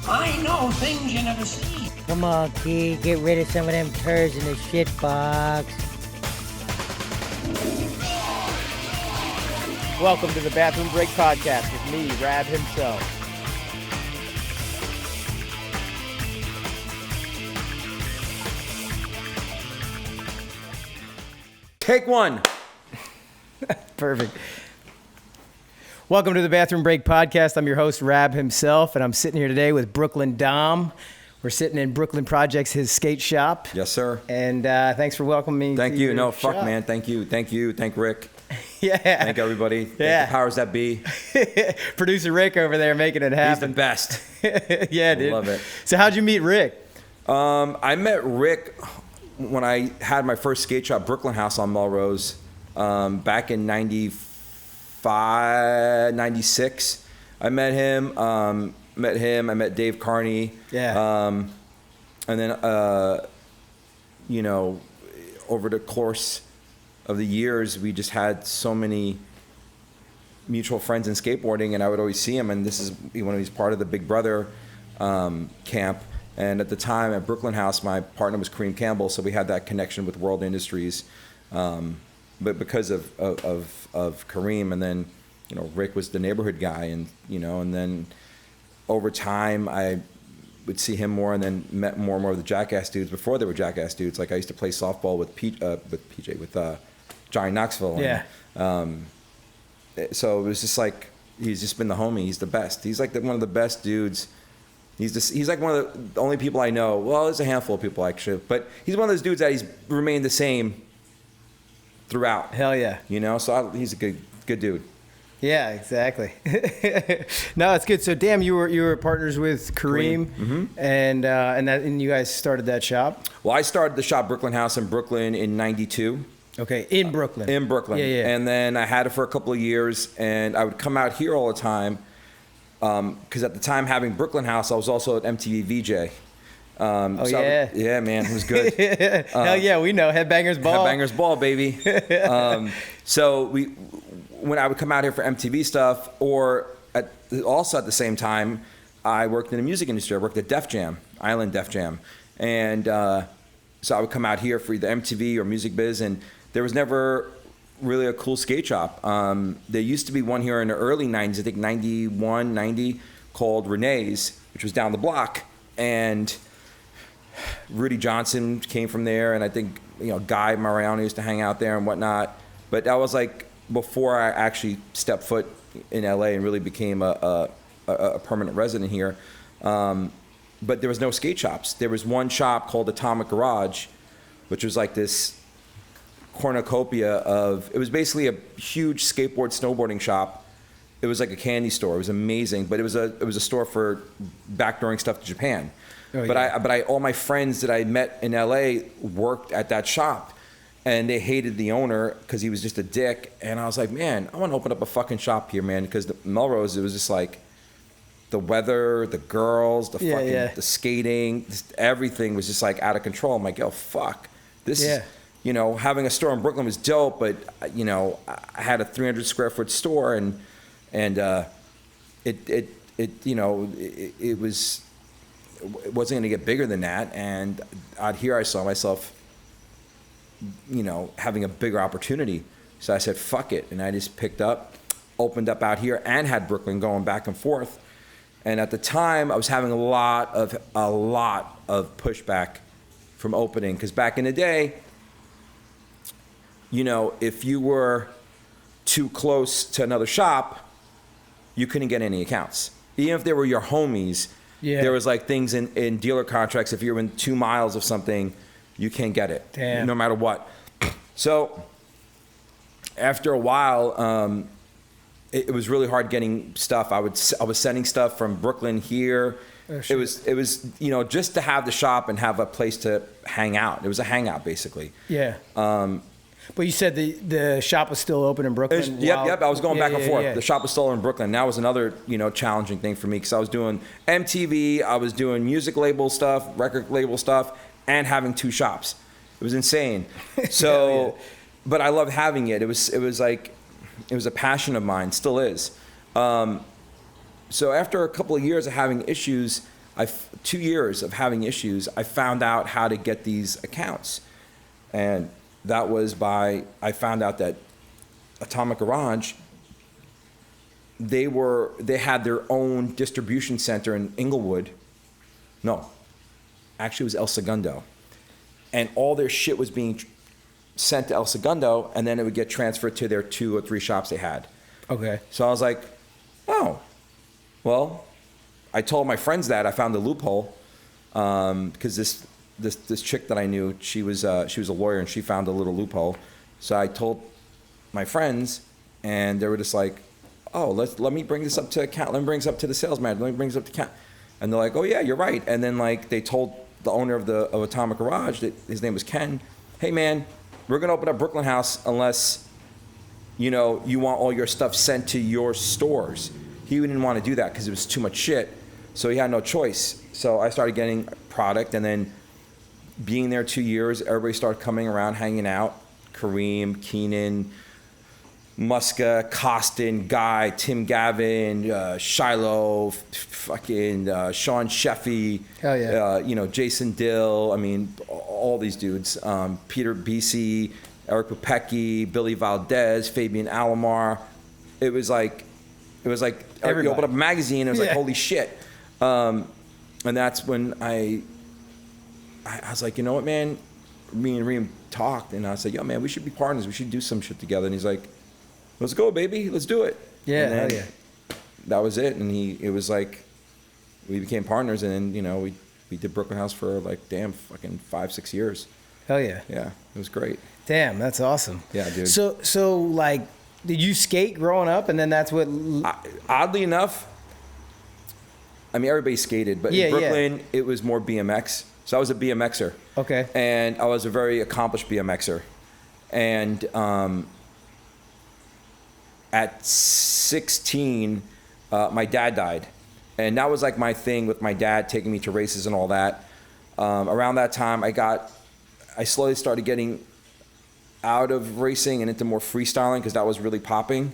I know things you never see. Come on, kid, get rid of some of them turds in the shit box. Welcome to the Bathroom Break Podcast with me, Rab himself. Take one. Perfect. Welcome to the Bathroom Break Podcast. I'm your host, Rab himself, and I'm sitting here today with Brooklyn Dom. We're sitting in Brooklyn Projects, his skate shop. Yes, sir. And thanks for welcoming me. Thank to you. your No, fuck, shop. man. Thank you. Thank Rick. Yeah. Thank everybody. Thank Yeah. the powers that be. Producer Rick over there making it He's the happen. best. Yeah, dude. Love it. So how'd you meet Rick? I met Rick when I had my first skate shop, Brooklyn House on Melrose, back in 95, 96. I met him. I met Dave Carney. Yeah. And then, over the course of the years, we just had so many mutual friends in skateboarding, and I would always see him. And this is when he's part of the Big Brother camp. And at the time at Brooklyn House, my partner was Kareem Campbell, so we had that connection with World Industries. But because of Kareem, and then Rick was the neighborhood guy, and then over time I would see him more, and then met more and more of the Jackass dudes before they were Jackass dudes. Like I used to play softball with Johnny Knoxville. Yeah. And, so it was just like he's just been the homie. He's the best. He's like one of the best dudes. He's like one of the only people I know. Well, there's a handful of people actually, but he's one of those dudes that he's remained the same throughout. Hell yeah. So he's a good dude. Yeah, exactly. No, it's good. So, damn, you were partners with Kareem, Mm-hmm. and you guys started that shop. Well, I started the shop Brooklyn House in Brooklyn in '92. Okay, in Brooklyn. In Brooklyn. Yeah. And then I had it for a couple of years, and I would come out here all the time, because at the time having Brooklyn House, I was also an MTV VJ. Yeah, man, it was good. Hell yeah, we know Headbangers Ball. Headbangers Ball, baby. So when I would come out here for MTV stuff, or also at the same time, I worked in the music industry. I worked at Def Jam, Island Def Jam, and so I would come out here for either MTV or Music Biz, and there was never really a cool skate shop. There used to be one here in the early 90s, I think 91, 90, called Renee's, which was down the block, and Rudy Johnson came from there, and I think Guy Mariano used to hang out there and whatnot. But that was like before I actually stepped foot in LA and really became a permanent resident here. But there was no skate shops. There was one shop called Atomic Garage, which was like this cornucopia of, it was basically a huge skateboard snowboarding shop. It was like a candy store. It was amazing, but it was a store for backdooring stuff to Japan. Oh, yeah. But all my friends that I met in LA worked at that shop, and they hated the owner because he was just a dick. And I was like, man, I want to open up a fucking shop here, man, because the Melrose, it was just like the weather, the girls, the skating, just everything was just like out of control. I'm like, yo, fuck, this is, having a store in Brooklyn was dope, but I had a 300 square foot store, and it wasn't going to get bigger than that. And out here, I saw myself, having a bigger opportunity. So I said, fuck it. And I just opened up out here, and had Brooklyn going back and forth. And at the time, I was having a lot of pushback from opening. Because back in the day, if you were too close to another shop, you couldn't get any accounts. Even if they were your homies, there was like things in dealer contracts. If you're in 2 miles of something, you can't get it. Damn. No matter what. So after a while, it was really hard getting stuff. I was sending stuff from Brooklyn here. Oh, it was just to have the shop and have a place to hang out. It was a hangout basically. Yeah. But you said the shop was still open in Brooklyn? Yep. I was going back and forth. Yeah. The shop was still in Brooklyn. That was another, challenging thing for me, because I was doing MTV, I was doing music label stuff, record label stuff, and having 2 shops. It was insane. So, but I loved having it. It was a passion of mine, still is. So after a couple of years of having issues, 2 years of having issues, I found out how to get these accounts. And that was I found out that Atomic Garage, they had their own distribution center in Inglewood. No, actually it was El Segundo. And all their shit was being sent to El Segundo, and then it would get transferred to their 2 or 3 shops they had. Okay. So I was like, oh, well, I told my friends that I found the loophole, because this chick that I knew, she was a lawyer, and she found a little loophole. So I told my friends, and they were just like, oh, let me bring this up to account. Let me bring this up to the sales manager. Let me bring this up to account. And they're like, oh yeah, you're right. And then like they told the owner of Atomic Garage, that his name was Ken, hey man, we're gonna open up Brooklyn House unless you want all your stuff sent to your stores. He didn't want to do that because it was too much shit, so he had no choice. So I started getting product, and then being there 2 years, everybody started coming around, hanging out. Kareem, Keenan, Muska, Costin, Guy, Tim Gavin, Shiloh, fucking Sean Sheffy, hell yeah. Jason Dill. I mean, all these dudes. Peter BC, Eric Popecki, Billy Valdez, Fabian Alomar. It was like you opened up a magazine. And it was like, holy shit. And that's when I was like, you know what, man? Me and Reem talked, and I said, yo, man, we should be partners. We should do some shit together. And he's like, let's go, baby. Let's do it. Yeah, and then hell yeah. That was it. And it was like, we became partners, and then, we did Brooklyn House for like, damn, fucking 5-6 years. Hell yeah. Yeah, it was great. Damn, that's awesome. Yeah, dude. So like, did you skate growing up, and then that's what? Oddly enough, I mean, everybody skated, but in Brooklyn, it was more BMX. So I was a BMXer. Okay. And I was a very accomplished BMXer. And at 16, my dad died. And that was like my thing with my dad taking me to races and all that. Around that time, I slowly started getting out of racing and into more freestyling, because that was really popping,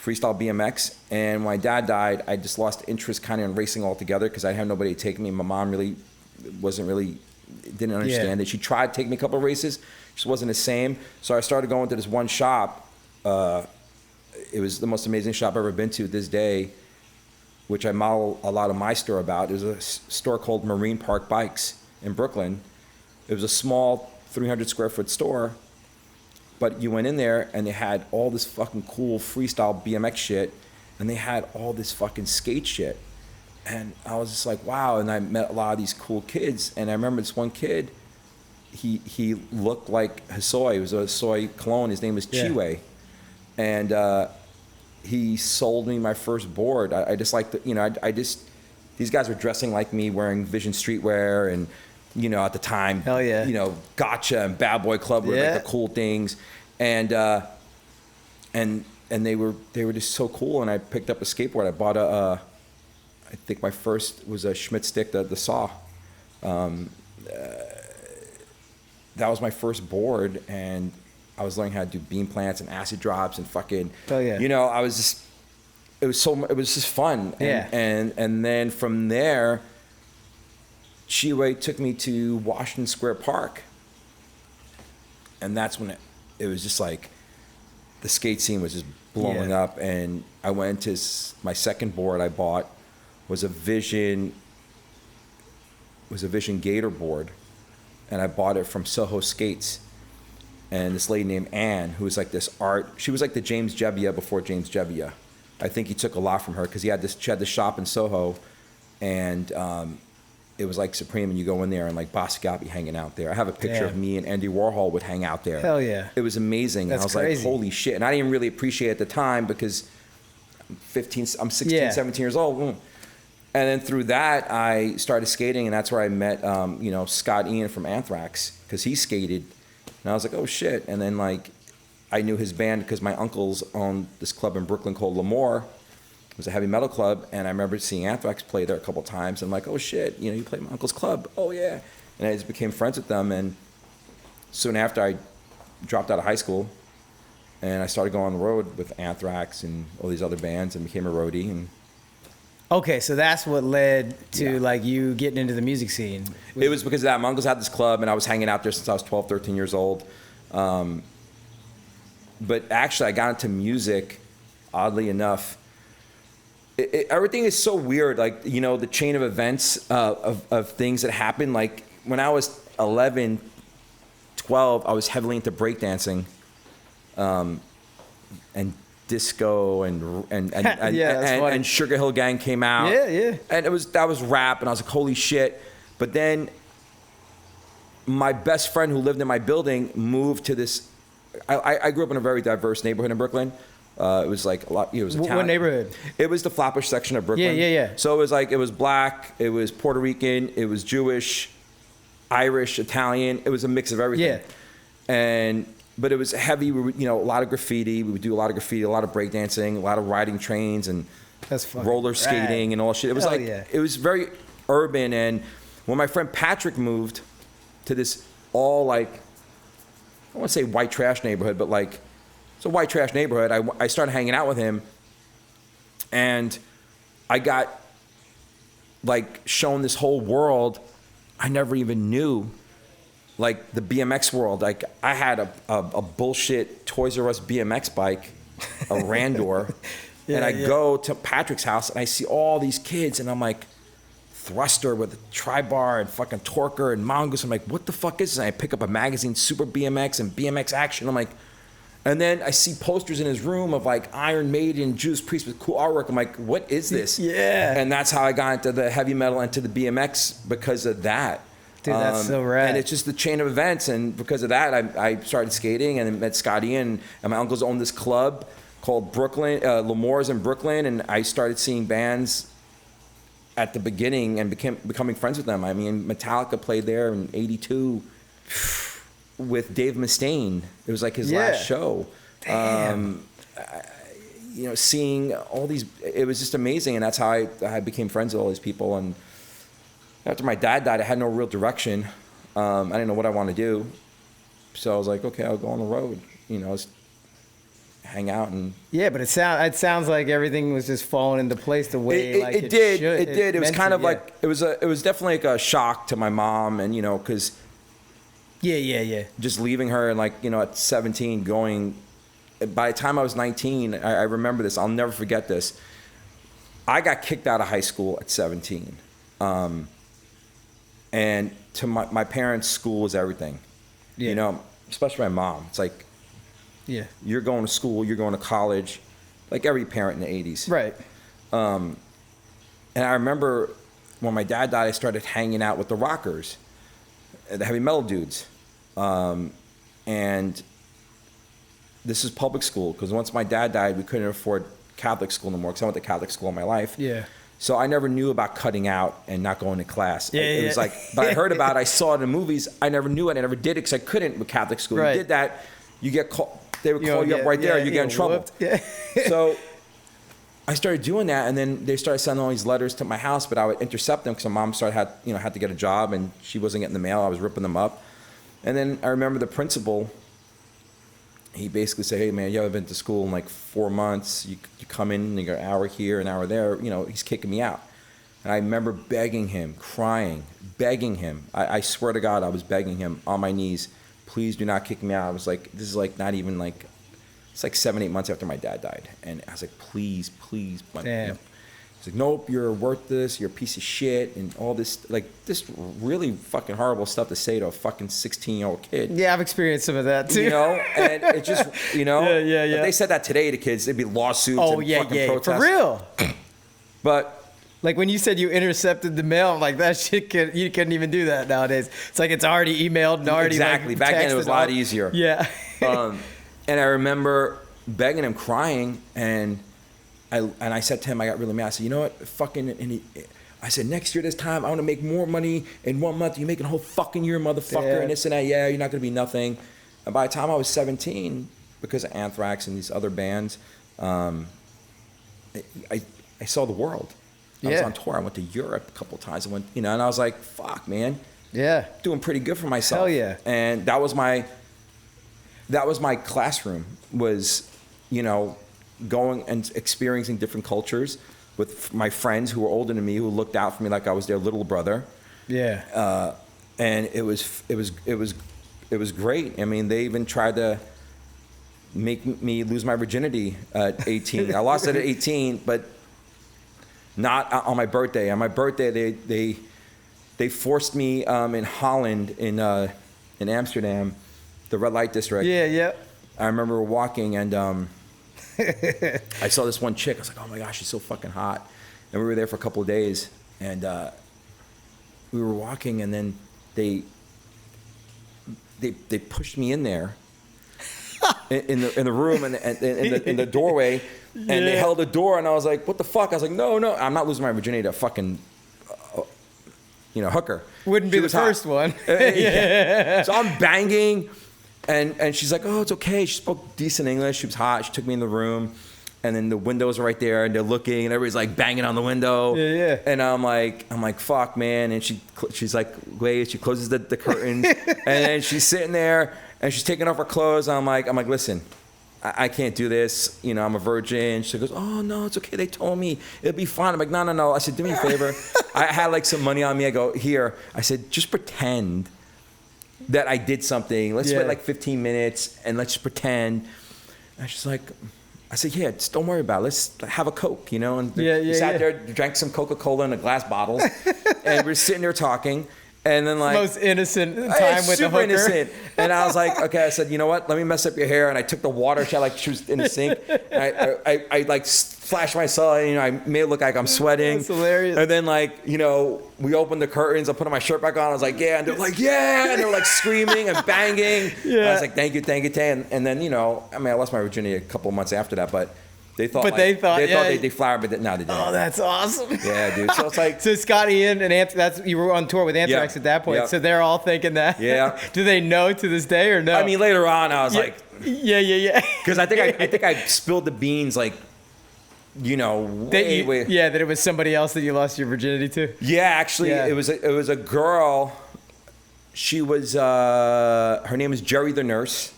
freestyle BMX. And when my dad died, I just lost interest kind of in racing altogether, because I had nobody to take me. My mom didn't understand it. She tried to take me a couple of races, just wasn't the same. So I started going to this one shop. It was the most amazing shop I've ever been to this day, which I model a lot of my store about. It was a store called Marine Park Bikes in Brooklyn. It was a small 300 square foot store, but you went in there and they had all this fucking cool freestyle BMX shit, and they had all this fucking skate shit. And I was just like, wow. And I met a lot of these cool kids. And I remember this one kid, he looked like Hosoi. He was a Hosoi clone. His name was Chiwe. And he sold me my first board. I just like, these guys were dressing like me, wearing Vision Streetwear, and, at the time, hell yeah. Gotcha and Bad Boy Club were like the cool things. And they were just so cool. And I picked up a skateboard. I bought I think my first was a Schmidt stick, the saw. That was my first board, and I was learning how to do beam plants and acid drops and fucking. Oh yeah. I was just. It was just fun. And then from there, Chiwe took me to Washington Square Park, and that's when it was just like, the skate scene was just blowing up, and I went to my second board I bought. Was a Vision Gator board, and I bought it from Soho Skates. And this lady named Ann, who was like this art, she was like the James Jebbia before James Jebbia. I think he took a lot from her, because she had this shop in Soho, and it was like Supreme, and you go in there and like Basquiat be hanging out there. I have a picture of me and Andy Warhol would hang out there. Hell yeah. It was amazing. That's and I was crazy. like, holy shit. And I didn't really appreciate it at the time, because I'm 16, 17 years old. And then through that, I started skating, and that's where I met, Scott Ian from Anthrax, because he skated, and I was like, oh shit. And then like, I knew his band because my uncles owned this club in Brooklyn called L'Amour. It was a heavy metal club, and I remember seeing Anthrax play there a couple times. And I'm like, oh shit, you play my uncle's club? Oh yeah. And I just became friends with them, and soon after I dropped out of high school, and I started going on the road with Anthrax and all these other bands, and became a roadie, and Okay, so that's what led to Yeah. like you getting into the music scene. It was because of that. My uncles had this club, and I was hanging out there since I was 12, 13 years old. But actually, I got into music, oddly enough. Everything is so weird, like, you know, the chain of events of things that happen. Like, when I was 11, 12, I was heavily into breakdancing and disco and Sugar Hill Gang came out. Yeah. And that was rap, and I was like, holy shit. But then my best friend who lived in my building moved to this. I grew up in a very diverse neighborhood in Brooklyn. It was like a lot. It was a town. What neighborhood? It was the Flatbush section of Brooklyn. Yeah. So it was black, it was Puerto Rican, it was Jewish, Irish, Italian. It was a mix of everything. Yeah. But it was heavy. We would, a lot of graffiti. We would do a lot of graffiti, a lot of breakdancing, a lot of riding trains and That's fucking roller skating rad. and all shit. It was it was very urban. And when my friend Patrick moved to this all like, I don't want to say white trash neighborhood, but like, it's a white trash neighborhood. I started hanging out with him, and I got like shown this whole world I never even knew, like the BMX world. Like I had a bullshit Toys R Us BMX bike, a Randor, and I go to Patrick's house and I see all these kids, and I'm like, thruster with a tri-bar and fucking torquer and mongoose. I'm like, what the fuck is this? And I pick up a magazine, Super BMX and BMX Action. I'm like, and then I see posters in his room of like Iron Maiden, Judas Priest with cool artwork. I'm like, what is this? Yeah. And that's how I got into the heavy metal, into the BMX because of that. Dude, that's so rad. And it's just the chain of events. And because of that, I started skating and met Scotty, and my uncles owned this club called Brooklyn, Lemore's in Brooklyn. And I started seeing bands at the beginning and becoming friends with them. I mean, Metallica played there in '82 with Dave Mustaine. It was like his last show. Damn. Seeing all these, it was just amazing. And that's how I became friends with all these people. And after my dad died, I had no real direction. I didn't know what I wanted to do. So I was like, okay, I'll go on the road, just hang out. And Yeah, but it sounds like everything was just falling into place the way it did. should. It did. It was meant kind to, of like, it was definitely like a shock to my mom. And, because Yeah. just leaving her and like, at 17 going, by the time I was 19, I remember this, I'll never forget this. I got kicked out of high school at 17. And to my parents, school was everything. Yeah. Especially my mom. It's like, Yeah. you're going to school, you're going to college, like every parent in the 80s. Right. And I remember when my dad died, I started hanging out with the rockers, the heavy metal dudes. And this is public school, because once my dad died, we couldn't afford Catholic school anymore, because I went to Catholic school all my life. Yeah. So I never knew about cutting out and not going to class. It was Yeah. like, but I heard about it, I saw it in movies. I never knew it. I never did it because I couldn't with Catholic school. Right. You did that, you get called, they would call you up right there, you get in trouble. Whooped. Yeah. So I started doing that, and then they started sending all these letters to my house, but I would intercept them because my mom had to get a job, and she wasn't getting the mail. I was ripping them up. And then I remember the principal, he basically said, hey man, you haven't been to school in like 4 months. You come in and you got an hour here, an hour there. He's kicking me out. And I remember begging him, crying, begging him. I swear to God, I was begging him on my knees, please do not kick me out. I was like, this is like not even like, it's like 7-8 months after my dad died. And I was like, please. Damn. He's like, nope, you're worth this, you're a piece of shit, and all this, like, this really fucking horrible stuff to say to a fucking 16-year-old kid. Yeah, I've experienced some of that too. And it just, Yeah. If they said that today to kids, it'd be lawsuits and fucking protests. For real. But Like when you said you intercepted the mail, I'm like that shit you couldn't even do that nowadays. It's like it's already emailed and already exactly. like, Back then it was a lot easier. Yeah. And I remember begging him, crying, and I said to him, I got really mad. I said, you know what, I said, next year this time, I want to make more money in 1 month. You're making a whole fucking year, motherfucker, Yeah. and this and that. Yeah, you're not going to be nothing. And by the time I was 17, because of Anthrax and these other bands, I saw the world. I was on tour. I went to Europe a couple times. I went, and I was like, fuck, man. Yeah. Doing pretty good for myself. Hell yeah. And that was my classroom, was, going and experiencing different cultures. with my friends who were older than me, who looked out for me like I was their little brother. Yeah. And it was great. I mean, they even tried to make me lose my virginity at 18. I lost it at 18, but not on my birthday. On my birthday, they forced me in Holland, in Amsterdam, the red light district. Yeah. I remember walking and I saw this one chick. I was like, oh my gosh, she's so fucking hot. And we were there for a couple of days, and we were walking, and then they pushed me in there in the room and in the doorway, and they held the door, and I was like, what the fuck? I was like, no, I'm not losing my virginity to a fucking hooker. Wouldn't be the first one. Yeah. So I'm banging, and she's like, oh, it's okay. She spoke decent English. She was hot. She took me in the room, and then the windows are right there, and they're looking, and everybody's like banging on the window. Yeah. And I'm like, fuck, man. And she's like, wait. She closes the curtains, and then she's sitting there, and she's taking off her clothes. I'm like, listen, I can't do this. I'm a virgin. She goes, oh no, it's okay. They told me it'll be fine. I'm like, no. I said, do me a favor. I had like some money on me. I go, here. I said, just pretend that I did something. Let's wait like 15 minutes and let's just pretend. And she's like, I said, yeah, just don't worry about it. Let's have a Coke, And we sat there, drank some Coca-Cola in a glass bottles, and we're sitting there talking. And then like most innocent time with the hooker. Innocent. And I was like, okay, I said, you know what? Let me mess up your hair. And I took the water, she was in the sink. And I like flashed myself, and I made it look like I'm sweating. That's hilarious. And then like, we opened the curtains. I put my shirt back on. I was like, yeah. And they're like, yeah. And they were like screaming and banging. Yeah. I was like, thank you. And then, I lost my virginity a couple of months after that, but they thought they flowered, but no, they didn't. Oh, that's awesome. Yeah, dude. So it's like, so Scotty and you were on tour with Anthrax at that point. Yeah. So they're all thinking that. Yeah. Do they know to this day or no? I mean, later on, I was like, yeah. Because I think I spilled the beans like, way. Yeah, that it was somebody else that you lost your virginity to. Yeah, actually, it was a girl. She was her name is Jerry the nurse.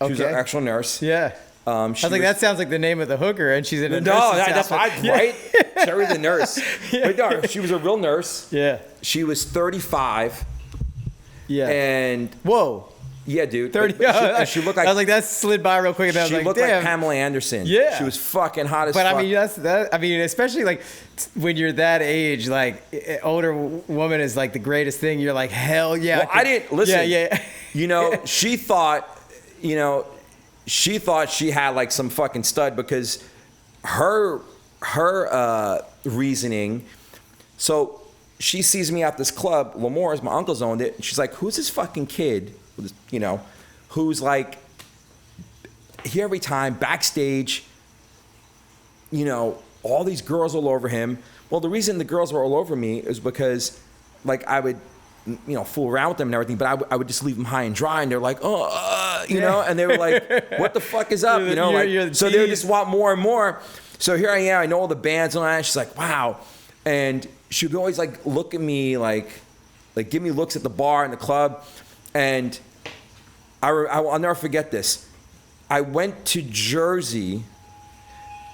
She was an actual nurse. Yeah. I was like, that sounds like the name of the hooker, and she's in a nurse's outfit. Right? Jerry the nurse. But no, she was a real nurse. Yeah. She was 35. Yeah. And whoa. Yeah, dude. 30. She looked like, I was like, that slid by real quick, and I was like, looked damn. like Pamela Anderson. Yeah. She was fucking hot as fuck. But I mean, especially like when you're that age, like older woman is like the greatest thing. You're like, hell yeah. Well, I didn't listen. Yeah. She thought, she had like some fucking stud, because her reasoning. So she sees me at this club. Lamore's, my uncle's owned it. And she's like, who's this fucking kid? Who's like here every time, backstage, all these girls all over him. Well, the reason the girls were all over me is because like I would, fool around with them and everything, but I would just leave them high and dry, and they're like, and they were like, what the fuck is up? So they would just want more and more. So here I am, I know all the bands and all that. And she's like, wow. And she would always like look at me, like give me looks at the bar in the club. And I'll never forget this. I went to Jersey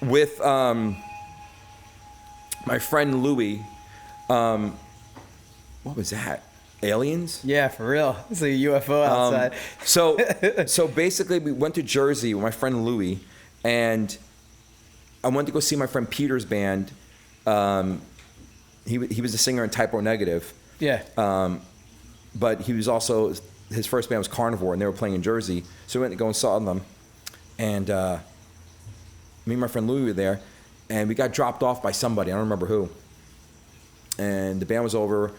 with my friend Louie. What was that? Aliens? Yeah, for real. It's like a UFO outside. So basically, we went to Jersey with my friend Louie, and I went to go see my friend Peter's band. He was a singer in Type O Negative. Yeah. But he was also, his first band was Carnivore, and they were playing in Jersey. So we went to go and saw them. And me and my friend Louie were there, and we got dropped off by somebody. I don't remember who. And the band was over,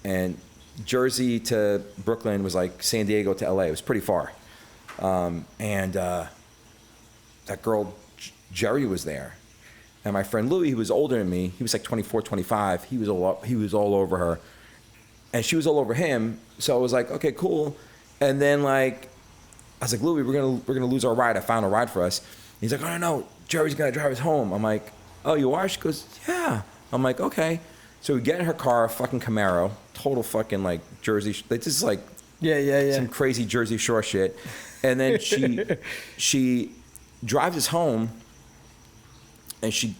and Jersey to Brooklyn was like San Diego to LA. It was pretty far. And that girl, Jerry, was there. And my friend Louie, who was older than me, he was like 24, 25. He was all over her. And she was all over him. So I was like, okay, cool. And then like, I was like, Louie, we're gonna lose our ride. I found a ride for us. He's like, oh no, Jerry's gonna drive us home. I'm like, oh, you are? She goes, yeah. I'm like, okay. So we get in her car, a fucking Camaro, total fucking like Jersey. This is like some crazy Jersey Shore shit. And then she drives us home, and she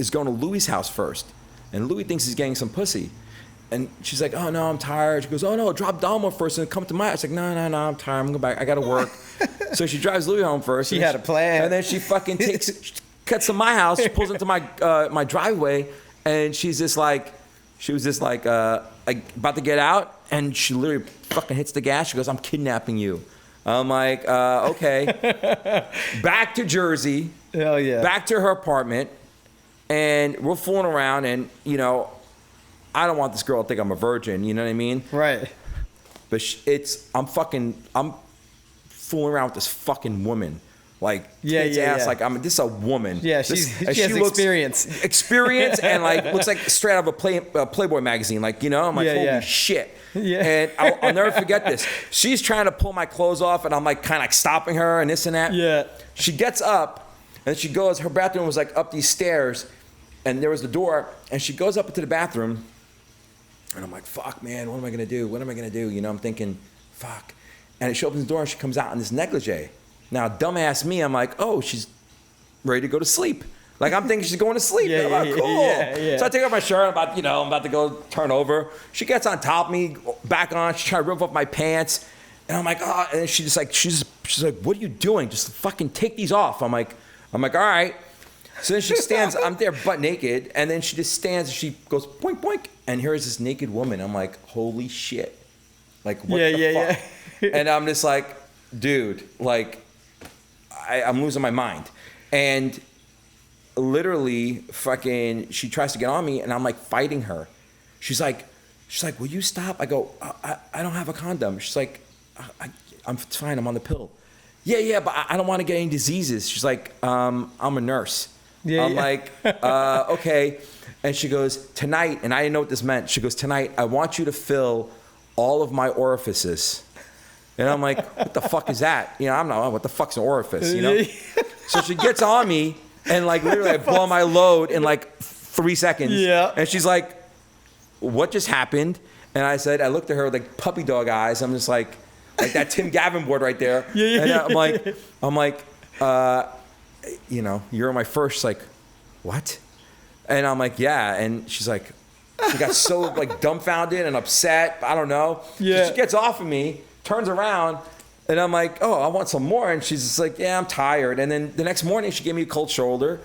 is going to Louie's house first. And Louie thinks he's getting some pussy. And she's like, oh, no, I'm tired. She goes, oh, no, drop Dom off first and come to my house. Like, no, I'm tired. I'm going back. I got to work. So she drives Louie home first. She had a plan. And then she fucking cuts to my house. She pulls into my my driveway. And she was just like about to get out. And she literally fucking hits the gas. She goes, I'm kidnapping you. I'm like, okay. Back to Jersey. Hell yeah. Back to her apartment. And we're fooling around. And, you know, I don't want this girl to think I'm a virgin, you know what I mean? Right. But I'm fooling around with this fucking woman. Like, ass, like, this is a woman. Yeah, she has experience. Experience and, like, looks like straight out of a Playboy magazine. Like, you know, I'm like, holy shit. Yeah. And I'll never forget this. She's trying to pull my clothes off, and I'm, like, kind of like stopping her and this and that. Yeah. She gets up, and she goes, her bathroom was, like, up these stairs, and there was the door, and she goes up into the bathroom. And I'm like, fuck, man, what am I going to do? What am I going to do? You know, I'm thinking, fuck. And she opens the door and she comes out in this negligee. Now, dumbass me, I'm like, oh, she's ready to go to sleep. Like, I'm thinking she's going to sleep. I'm like, cool. Yeah. So I take off my shirt. I'm about to go turn over. She gets on top of me, back on. She's trying to rip off my pants. And I'm like, oh. And she's like, what are you doing? Just fucking take these off. I'm like, all right. So then she stands, I'm there butt naked, and then she just stands, and she goes boink, boink, and here's this naked woman. I'm like, holy shit. Like, what the fuck? Yeah. And I'm just like, dude, like, I'm losing my mind. And literally, fucking, she tries to get on me, and I'm like fighting her. She's like, will you stop? I go, I don't have a condom. She's like, I'm fine, I'm on the pill. Yeah, but I don't want to get any diseases. She's like, I'm a nurse. I'm like, okay. And she goes, tonight, and I didn't know what this meant. She goes, tonight, I want you to fill all of my orifices. And I'm like, what the fuck is that? You know, I'm not, what the fuck's an orifice, you know? So she gets on me, and like literally I blow my load in like 3 seconds. Yeah. And she's like, what just happened? And I said, I looked at her with like puppy dog eyes. I'm just like that Tim Gavin board right there. And I'm like, you know, you're my first. She's like, what? And I'm like, yeah. And she's like, she got so like dumbfounded and upset. I don't know. Yeah. So she gets off of me, turns around, and I'm like, oh, I want some more. And she's just like, yeah, I'm tired. And then the next morning, she gave me a cold shoulder,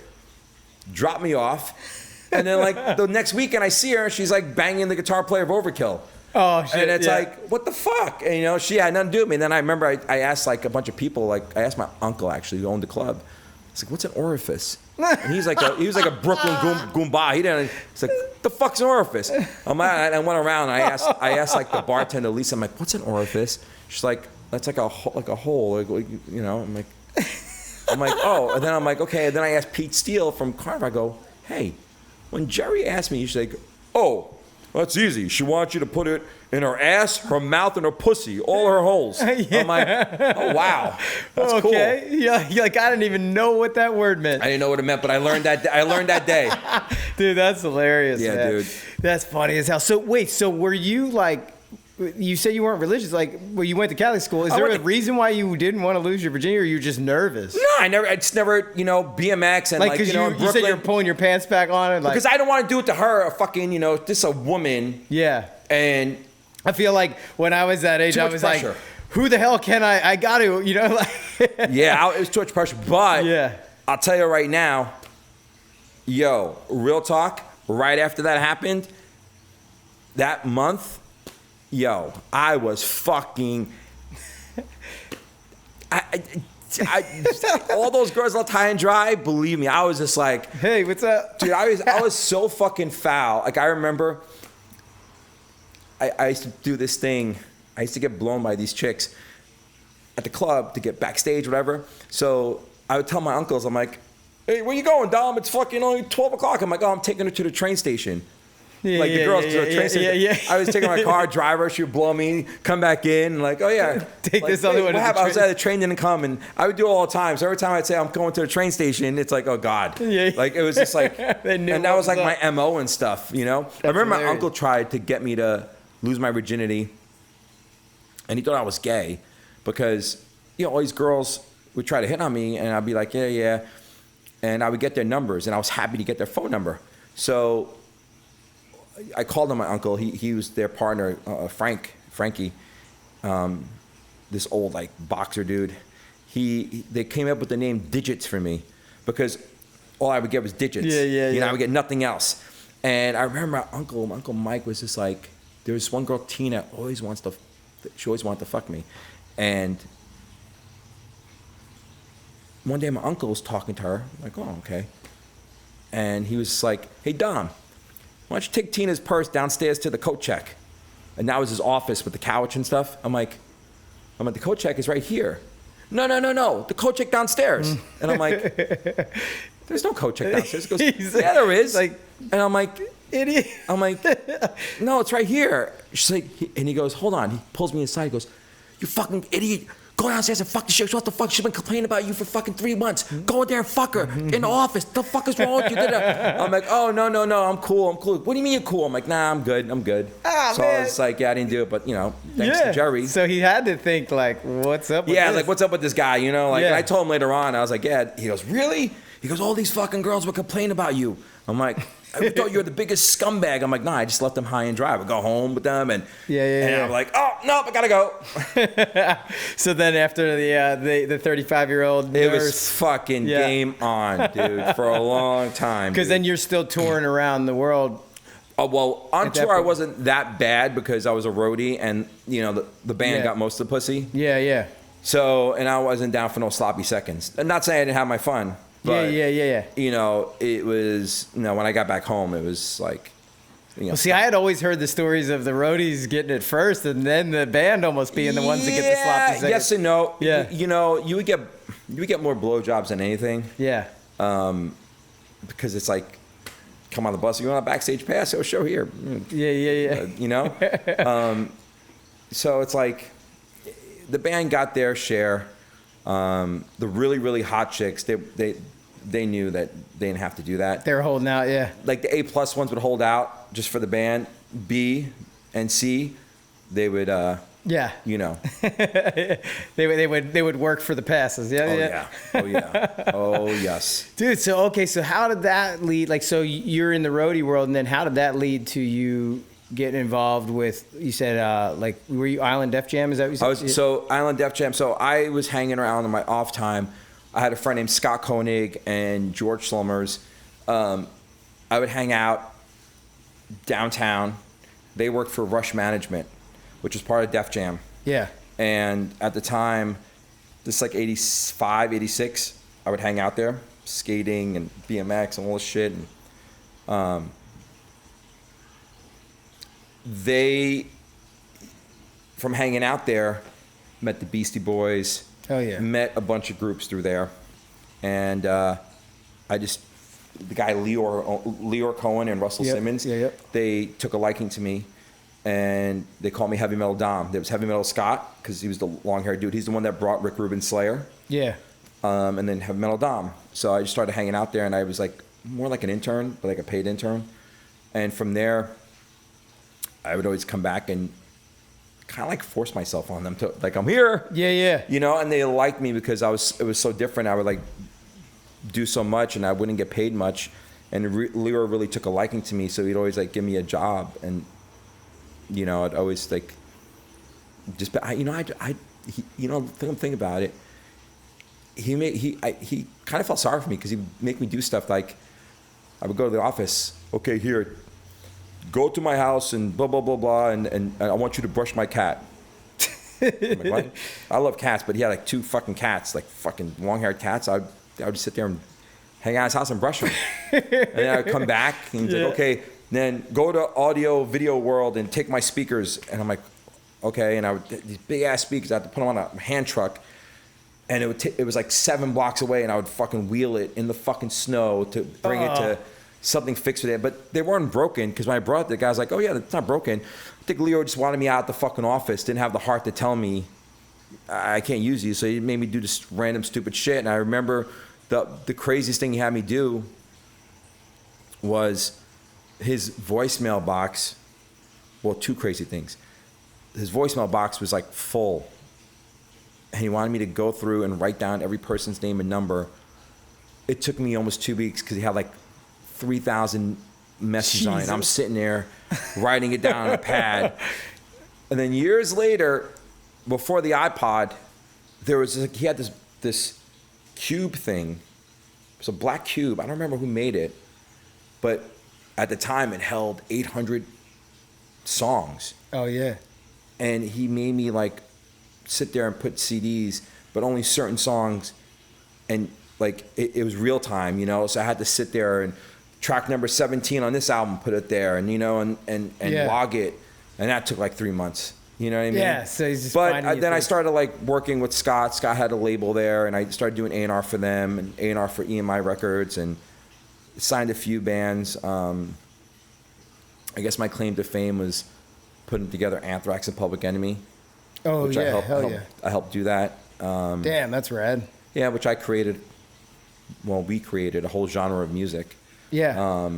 dropped me off. And then like the next weekend, I see her, and she's like banging the guitar player of Overkill. Oh, shit. And it's like, what the fuck? And, you know, she had nothing to do with me. And then I remember I asked like a bunch of people, like I asked my uncle actually who owned the club. I was like, what's an orifice? And he was like a Brooklyn Goomba. He didn't. He's like, the fuck's an orifice? I went around. And I asked like the bartender Lisa. I'm like, what's an orifice? She's like, that's like a hole. Like, you know. I'm like, oh. And then I'm like, okay. And then I asked Pete Steele from Carver. I go, hey, when Jerry asked me, she's like, oh, that's easy. She wants you to put it in her ass, her mouth, and her pussy, all her holes. I'm like, oh, wow. That's cool. Okay. Yeah, like, I didn't even know what that word meant. I didn't know what it meant, but I learned that day. Dude, that's hilarious, yeah, man. Dude. That's funny as hell. So, wait, so were you, like, you said you weren't religious. Like, well, you went to Catholic school. Is there a reason why you didn't want to lose your virginity, or you were just nervous? No, I just never, you know, BMX and like, you know, you said you were pulling your pants back on. And like, because I don't want to do it to her, a fucking, you know, this a woman. Yeah. And I feel like when I was that age, I was pressure. like, who the hell can I got to, you know? Like yeah, it was too much pressure. But yeah. I'll tell you right now, yo, real talk, right after that happened, that month, yo, I was fucking... all those girls left high and dry, believe me, I was just like... Hey, what's up? Dude, I was so fucking foul. Like, I remember... I used to do this thing. I used to get blown by these chicks at the club to get backstage, whatever. So I would tell my uncles, I'm like, hey, where you going, Dom? It's fucking only 12 o'clock. I'm like, oh, I'm taking her to the train station. Yeah, like the girls to the train station. Yeah. I was taking my car, drive her, she would blow me, come back in, and like, oh yeah. Take like, this other one. I was at the train didn't come, and I would do it all the time. So every time I'd say I'm going to the train station, it's like, oh God. Yeah. Like it was just like, and that was like my MO and stuff, you know? I remember hilarious. my uncle tried to get me to lose my virginity, and he thought I was gay because, you know, all these girls would try to hit on me, and I'd be like, yeah. and I would get their numbers, and I was happy to get their phone number. So I called him my uncle. He was their partner, Frankie, this old like boxer dude. They came up with the name Digits for me because all I would get was digits. You know, I would get nothing else. And I remember my Uncle Mike was just like, there was one girl, Tina, she always wanted to fuck me. And one day my uncle was talking to her, I'm like, oh, okay. And he was like, hey, Dom, why don't you take Tina's purse downstairs to the coat check? And that was his office with the couch and stuff. I'm like, the coat check is right here. No, the coat check downstairs. And I'm like, there's no coat check downstairs. He goes, yeah, there is. Like, and I'm like, idiot. I'm like, no, it's right here. She's like, and he goes, hold on. He pulls me aside. He goes, you fucking idiot. Go downstairs and fuck the shit. What the fuck? She's been complaining about you for fucking 3 months. Go in there and fuck her in the office. The fuck is wrong with you? I'm like, oh, no, I'm cool. What do you mean you're cool? I'm like, nah, I'm good. Ah, so man. I was like, yeah, I didn't do it, but, you know, thanks to Jerry. So he had to think, like, what's up with Yeah, this? like, what's up with this guy, you know? Like, and I told him later on, I was like, yeah. He goes, really? He goes, all these fucking girls would complain about you. I'm like, I thought you were the biggest scumbag. I'm like, nah, I just left them high and dry. I would go home with them, and I'm like, oh, no, I gotta go. So then after the 35-year-old nurse, it was fucking game on, dude, for a long time. Because then you're still touring around the world. Oh, well, on tour I wasn't that bad because I was a roadie, and you know the band got most of the pussy. Yeah. So, and I wasn't down for no sloppy seconds. I'm not saying I didn't have my fun. But, Yeah. You know, it was, you know, when I got back home, it was like, you know. Well, see, I had always heard the stories of the roadies getting it first and then the band almost being the ones that get the sloppy seconds. Yes and no. Yeah. You know, you would get more blowjobs than anything. Yeah. Because it's like, come on the bus, you want a backstage pass? Oh, show here. Yeah. You know? So it's like, the band got their share. The really, really hot chicks, they knew that they didn't have to do that. They were holding out, yeah. Like the A+ ones would hold out just for the band. B and C, they would, you know. they would work for the passes, Oh yes. Dude, so how did that lead? Like, so you're in the roadie world, and then how did that lead to you getting involved with? You said like, were you Island Def Jam? Is that what you said? So Island Def Jam. So I was hanging around on my off time. I had a friend named Scott Koenig and George Slummers. I would hang out downtown. They worked for Rush Management, which was part of Def Jam. Yeah. And at the time, this like 85, 86, I would hang out there, skating and BMX and all this shit. And, they, from hanging out there, met the Beastie Boys. Oh, yeah. Met a bunch of groups through there. And the guy Leor Cohen and Russell Simmons, they took a liking to me. And they called me Heavy Metal Dom. There was Heavy Metal Scott, because he was the long-haired dude. He's the one that brought Rick Rubin's Slayer. Yeah. And then Heavy Metal Dom. So I just started hanging out there, and I was like more like an intern, but like a paid intern. And from there, I would always come back and kind of like force myself on them to, like, I'm here. Yeah. You know, and they liked me because it was so different. I would like do so much, and I wouldn't get paid much. And Leo really took a liking to me, so he'd always like give me a job. And you know, I'd always like just, think about it. He kind of felt sorry for me because he'd make me do stuff like, I would go to the office. Okay, here, go to my house and blah blah blah blah, and I want you to brush my cat. I'm like, what? I love cats, but he had like 2 fucking cats, like fucking long-haired cats. I would just sit there and hang out at his house and brush them. And then I'd come back and he's like, okay, then go to audio video world and take my speakers. And I'm like, okay. And these big ass speakers, I had to put them on a hand truck. And it was like 7 blocks away, and I would fucking wheel it in the fucking snow to bring it to something fixed with it. But they weren't broken, because when I brought it, the guy's like, oh yeah, it's not broken. I think Leo just wanted me out the fucking office, didn't have the heart to tell me I can't use these. So he made me do this random stupid shit. And I remember the craziest thing he had me do was his voicemail box. Well, 2 crazy things. His voicemail box was like full. And he wanted me to go through and write down every person's name and number it took me almost 2 weeks because he had like 3,000 messages on it. And I'm sitting there writing it down on a pad. And then years later, before the iPod, he had this cube thing. It was a black cube. I don't remember who made it, but at the time it held 800 songs. Oh yeah. And he made me like sit there and put CDs, but only certain songs, and like it was real time, you know. So I had to sit there and track number 17 on this album, put it there, and you know, and log it, and that took like 3 months. You know what I mean? Yeah. So he's just. But then I started like working with Scott. Scott had a label there, and I started doing A&R for them and A&R for EMI Records, and signed a few bands. I guess my claim to fame was putting together Anthrax and Public Enemy. Oh which yeah, I helped do that. Damn, that's rad. Yeah, which I created. Well, we created a whole genre of music. Yeah.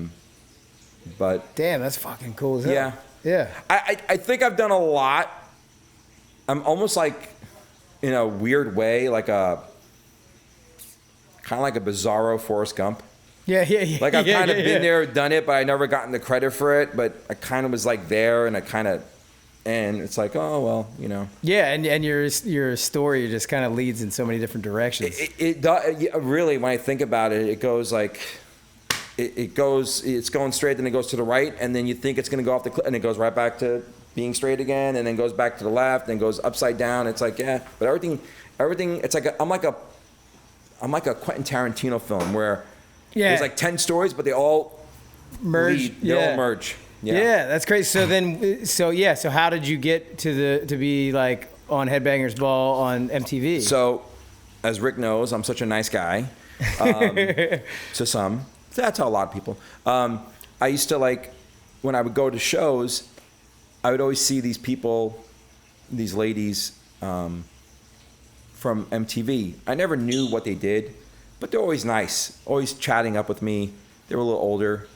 But damn, that's fucking cool as hell. Yeah. Yeah. I think I've done a lot. I'm almost like, in a weird way, like kind of like a bizarro Forrest Gump. Yeah. Like I've kind of been there, done it, but I never gotten the credit for it. But I kind of was like there, and and it's like, oh well, you know. Yeah, and your story just kind of leads in so many different directions. It does, really. When I think about it, it goes like, it's going straight, then it goes to the right, and then you think it's going to go off the cliff, and it goes right back to being straight again, and then goes back to the left, and goes upside down. It's like, yeah, but everything. It's like I'm like a Quentin Tarantino film where there's like 10 stories, but they all merge. They all merge. Yeah, that's great. So how did you get to be like on Headbangers Ball on MTV? So, as Rick knows, I'm such a nice guy. To some, that's how a lot of people. I used to like when I would go to shows, I would always see these people, these ladies from MTV. I never knew what they did, but they're always nice, always chatting up with me. They were a little older.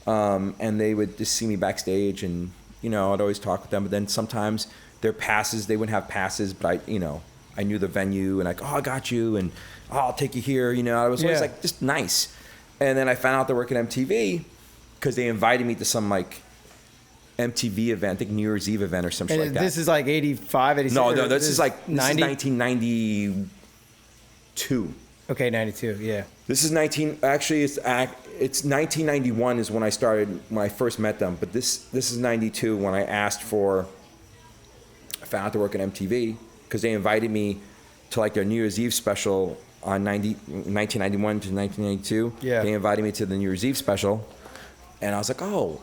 And they would just see me backstage, and you know, I'd always talk with them. But then sometimes their passes, they wouldn't have passes, but I knew the venue, and like, oh, I got you, and oh, I'll take you here. You know, I was always like just nice. And then I found out they work at MTV because they invited me to some like MTV event, I think New Year's Eve event or something like that. This is like 85, 86? No, this is 1992. Okay, 92, yeah. This is it's 1991 is when I first met them, but this is 92 when I found out to work at MTV because they invited me to like their New Year's Eve special on 1991 to 1992. Yeah. They invited me to the New Year's Eve special, and I was like, oh.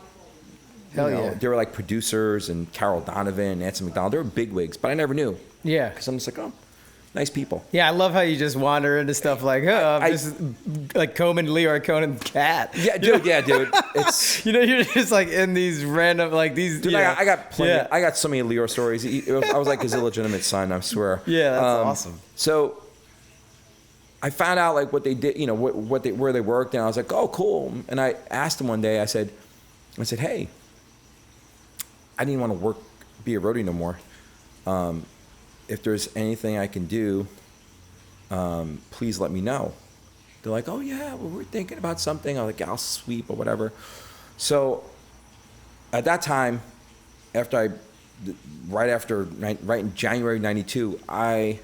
Hell yeah. They were like producers, and Carol Donovan, Nancy McDonald. They were bigwigs, but I never knew. Yeah. Because I'm just like, oh, nice people. Yeah, I love how you just wander into stuff like, this is like Leroy Conan's cat. Yeah, dude. It's you're just like in these random like these. Dude, I got plenty. Yeah. I got so many Leo stories. I was like his illegitimate son, I swear. Yeah, that's awesome. So I found out like what they did, where they worked, and I was like, oh, cool. And I asked him one day. I said, hey, I didn't want to be a roadie no more. If there's anything I can do, please let me know. They're like, oh yeah, well, we're thinking about something. I'm like, I'll sweep or whatever. So at that time, right in January '92, I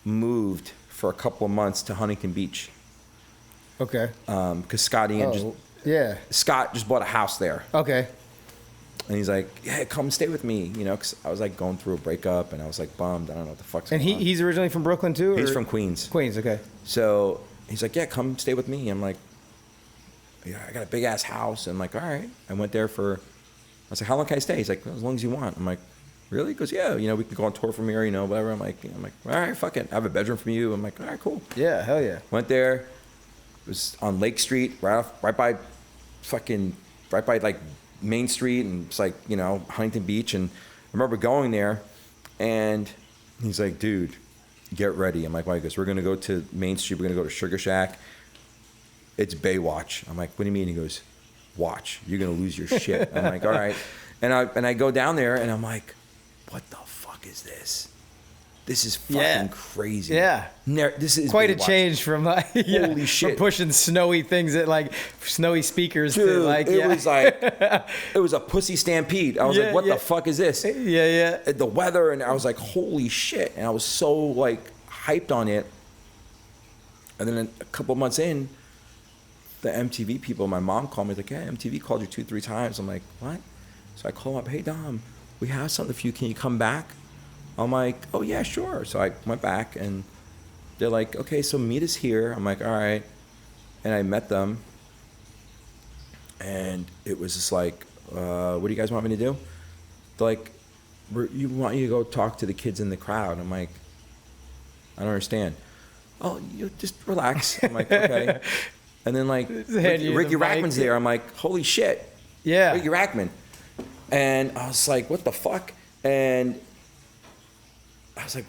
moved for a couple of months to Huntington Beach. Okay. Because Scott just bought a house there. Okay. And he's like, yeah, come stay with me, because I was like going through a breakup, and I was like bummed. I don't know what the fuck's going on. And he's originally from Brooklyn too? He's from Queens. Queens, okay. So he's like, yeah, come stay with me. I'm like, yeah, I got a big ass house. And I'm like, all right. I went there I was like, how long can I stay? He's like, as long as you want. I'm like, really? He goes, yeah, we can go on tour from here, whatever. I'm like, all right, fuck it. I have a bedroom from you. I'm like, all right, cool. Yeah, hell yeah. Went there. It was on Lake Street, right by like Main Street, and it's like, Huntington Beach. And I remember going there, and he's like, dude, get ready. I'm like, why? He goes, we're going to go to Main Street. We're going to go to Sugar Shack. It's Baywatch. I'm like, what do you mean? He goes, watch. You're going to lose your shit. I'm like, all right. And I go down there, and I'm like, what the fuck is this? this is fucking Yeah. crazy. Yeah. This is Quite a being watched. change from Holy shit. from pushing snowy things at like snowy speakers to Dude, like it was like it was a pussy stampede. I was Yeah, like, what yeah. the fuck is this? yeah. The weather, and I was like, holy shit. And I was so like hyped on it. And then a couple months in, the MTV people, my mom called me like, hey, MTV called you 2-3 times. I'm like, what? So I call them up, hey Dom, we have something for you, can you come back? I'm like, oh yeah, sure. So I went back and they're like, okay, so meet us here. I'm like, all right. And I met them and it was just like, what do you guys want me to do? They're like, we want you to go talk to the kids in the crowd. I'm like, I don't understand. Oh, you just relax. I'm like, okay. And then like Ricky Rackman's there. I'm like, holy shit. Yeah. Ricky Rackman. And I was like, what the fuck? And I was like,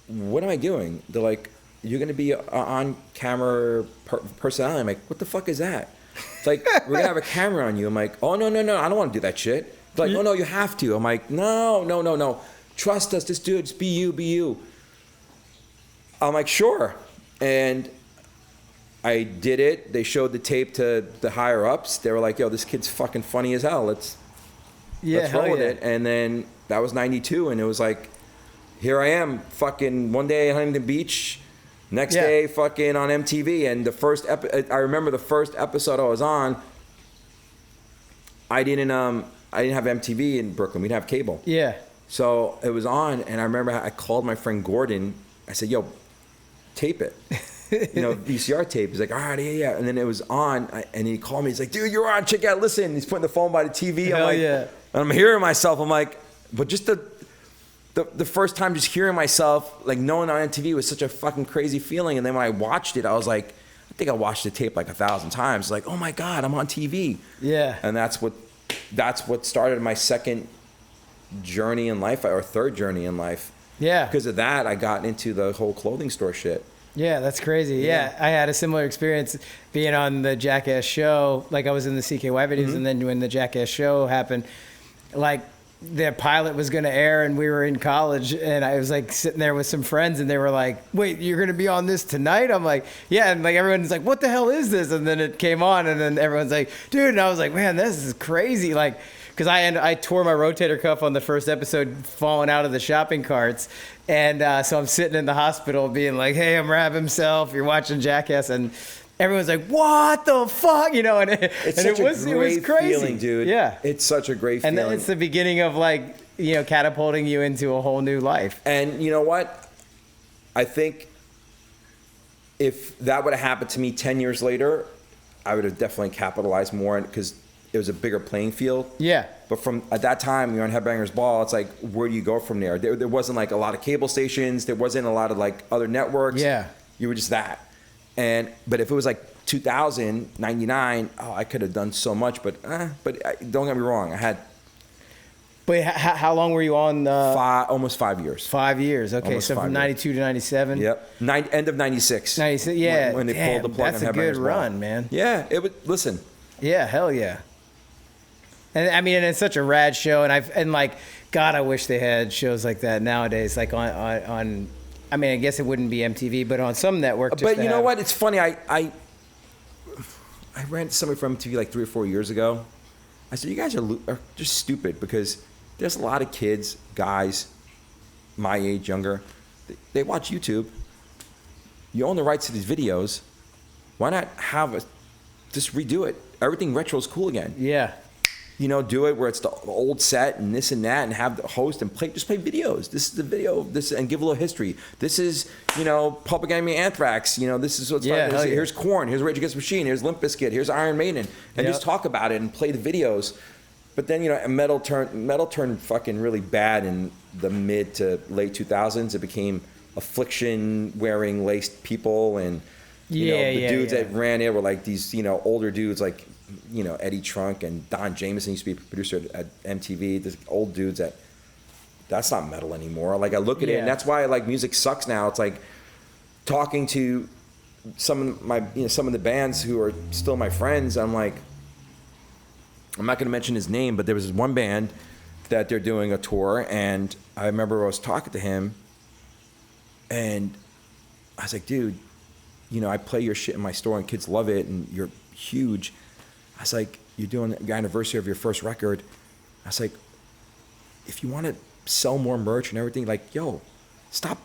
what am I doing? They're like, you're going to be on camera personality. I'm like, what the fuck is that? It's like, we're going to have a camera on you. I'm like, oh, no, I don't want to do that shit. They're like, oh, no, you have to. I'm like, no. Trust us. Just do it. Just be you. I'm like, sure. And I did it. They showed the tape to the higher ups. They were like, yo, this kid's fucking funny as hell. Let's roll with it. And then that was 92. And it was like, here I am, fucking one day at Huntington Beach, next day fucking on MTV. And the first I remember the first episode I was on, I didn't have MTV in Brooklyn. We didn't have cable. Yeah. So it was on, and I remember I called my friend Gordon. I said, yo, tape it. VCR tape. He's like, all right, yeah. And then it was on, and he called me. He's like, dude, you're on. Check it out. Listen. He's putting the phone by the TV. I'm like, and I'm hearing myself. I'm like, but just the first time just hearing myself, like knowing on MTV was such a fucking crazy feeling. And then when I watched it, I was like, I think I watched the tape like 1,000 times. Like, oh my God, I'm on TV. Yeah. And that's what started my second journey in life, or third journey in life. Yeah. Because of that, I got into the whole clothing store shit. Yeah, that's crazy. Yeah, I had a similar experience being on the Jackass show. Like I was in the CKY videos, and then when the Jackass show happened, like the pilot was going to air, and we were in college, and I was like sitting there with some friends, and they were like, "Wait, you're going to be on this tonight?" I'm like, "Yeah," and like everyone's like, "What the hell is this?" And then it came on, and then everyone's like, "Dude," and I was like, "Man, this is crazy!" Like. Because I tore my rotator cuff on the first episode, falling out of the shopping carts, and so I'm sitting in the hospital, being like, "Hey, I'm Rab himself. You're watching Jackass," and everyone's like, "What the fuck?" And it was crazy, feeling, dude. Yeah, it's such a great feeling. And then it's the beginning of like catapulting you into a whole new life. And you know what? I think if that would have happened to me 10 years later, I would have definitely capitalized more because it was a bigger playing field. Yeah. But from at that time, you're on Headbangers Ball. It's like, where do you go from there? There wasn't like a lot of cable stations. There wasn't a lot of like other networks. Yeah. You were just that. But if it was like 2000, 99, I could have done so much. But don't get me wrong. I had. But how long were you on? Almost 5 years. 5 years. Okay, Almost so from 92 to 97. Yep. End of 96. 96. Yeah. When they pulled the plug on Headbangers Ball. That's a good run, man. Yeah. It would. Listen. Yeah. Hell yeah. And I mean, and it's such a rad show, and like, God, I wish they had shows like that nowadays. Like on I mean, I guess it wouldn't be MTV, but on some network. But you know what? It's funny. I ran into somebody from MTV like 3 or 4 years ago. I said, you guys are just stupid because there's a lot of kids, guys, my age, younger. They watch YouTube. You own the rights to these videos. Why not just redo it? Everything retro is cool again. Yeah. Do it where it's the old set and this and that, and have the host and just play videos. This is the video, and give a little history. This is, Public Enemy, Anthrax. This is what's fun. Here's Korn. Here's Rage Against the Machine. Here's Limp Bizkit. Here's Iron Maiden, and just talk about it and play the videos. But then metal turned fucking really bad in the mid to late 2000s. It became Affliction wearing laced people, and the dudes that ran it were like these older dudes like. Eddie Trunk and Don Jameson used to be a producer at MTV. There's old dudes that's not metal anymore. Like I look at it, and that's why like music sucks now. It's like talking to some of the bands who are still my friends. I'm like, I'm not going to mention his name, but there was this one band that they're doing a tour, and I remember I was talking to him, And I was like, dude, you know, I play your shit in my store and kids love it and you're huge. I was like, you're doing the anniversary of your first record. I was like, if you want to sell more merch and everything, like, yo, stop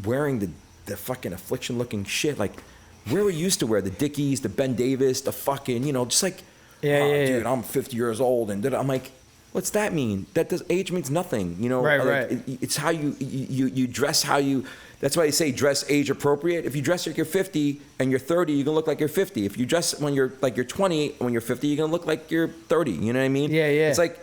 wearing the fucking Affliction looking shit. Like, where we used to wear the Dickies, the Ben Davis, the fucking, you know, just like, dude, I'm 50 years old. And I'm like, what's that mean? Age means nothing, you know? Right. It's how you dress, how you, that's why they say dress age appropriate. If you dress like you're 50 and you're 30, you're gonna look like you're 50. If you dress when you're like you're 20, when you're 50, you're gonna look like you're 30. You know what I mean? Yeah. It's like,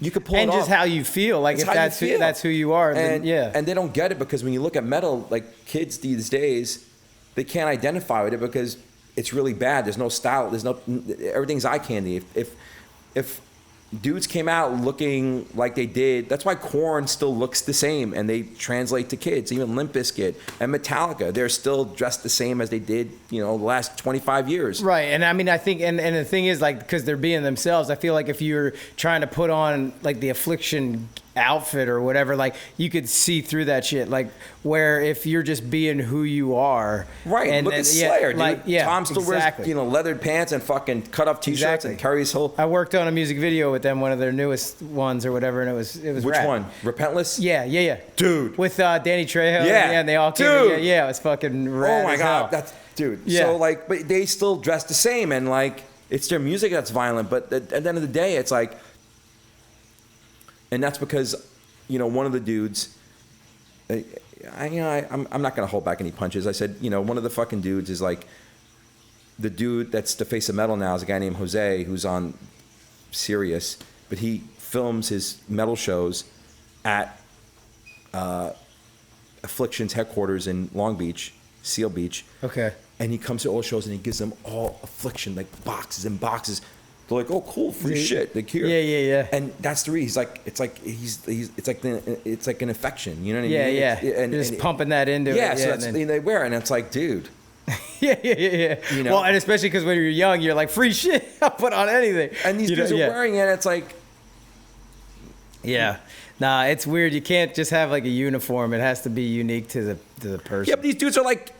you could pull and it off. just how you feel. Like, if that's who you are, then yeah. And they don't get it because when you look at metal, like kids these days, they can't identify with it because it's really bad. There's no style. Everything's eye candy. If dudes came out looking like they did, that's why Korn still looks the same and they translate to kids. Even Limp Bizkit and Metallica, they're still dressed the same as they did, you know, the last 25 years. Right. And I mean, I think, and the thing is, like, because they're being themselves, I feel like if you're trying to put on like the Affliction outfit or whatever, like, you could see through that shit. Like, where if you're just being who you are. Right. And look at Slayer, dude. Like, Tom still wears, you know, leathered pants and fucking cut off t-shirts and carries whole. I worked on a music video with them, one of their newest ones or whatever, and it was Which rad. one? Repentless? Yeah. Dude. With Danny Trejo. Yeah. And they all came. Dude. Yeah, it was fucking rad. Oh my as God. hell. That's, dude. Yeah. So like, but they still dress the same and like, it's their music that's violent. But at the end of the day, it's like, and that's because, you know, one of the dudes, I'm not going to hold back any punches. I said, you know, one of the fucking dudes is like, the dude that's the face of metal now is a guy named Jose who's on Sirius, but he films his metal shows at Affliction's headquarters in Long Beach, Seal Beach. Okay. And he comes to all shows and he gives them all Affliction, like boxes and boxes. They're like, oh, cool, free shit. Like, here. Yeah. And that's the reason. It's like an affection. You know what I mean? Yeah. And just pumping that into it. Yeah, so that's, they wear it, and it's like, dude. Yeah. You know? Well, and especially because when you're young, you're like, free shit. I'll put on anything. And these dudes are wearing it. It's like, yeah. Nah, it's weird. You can't just have like a uniform. It has to be unique to the person. yeah, but these dudes are like,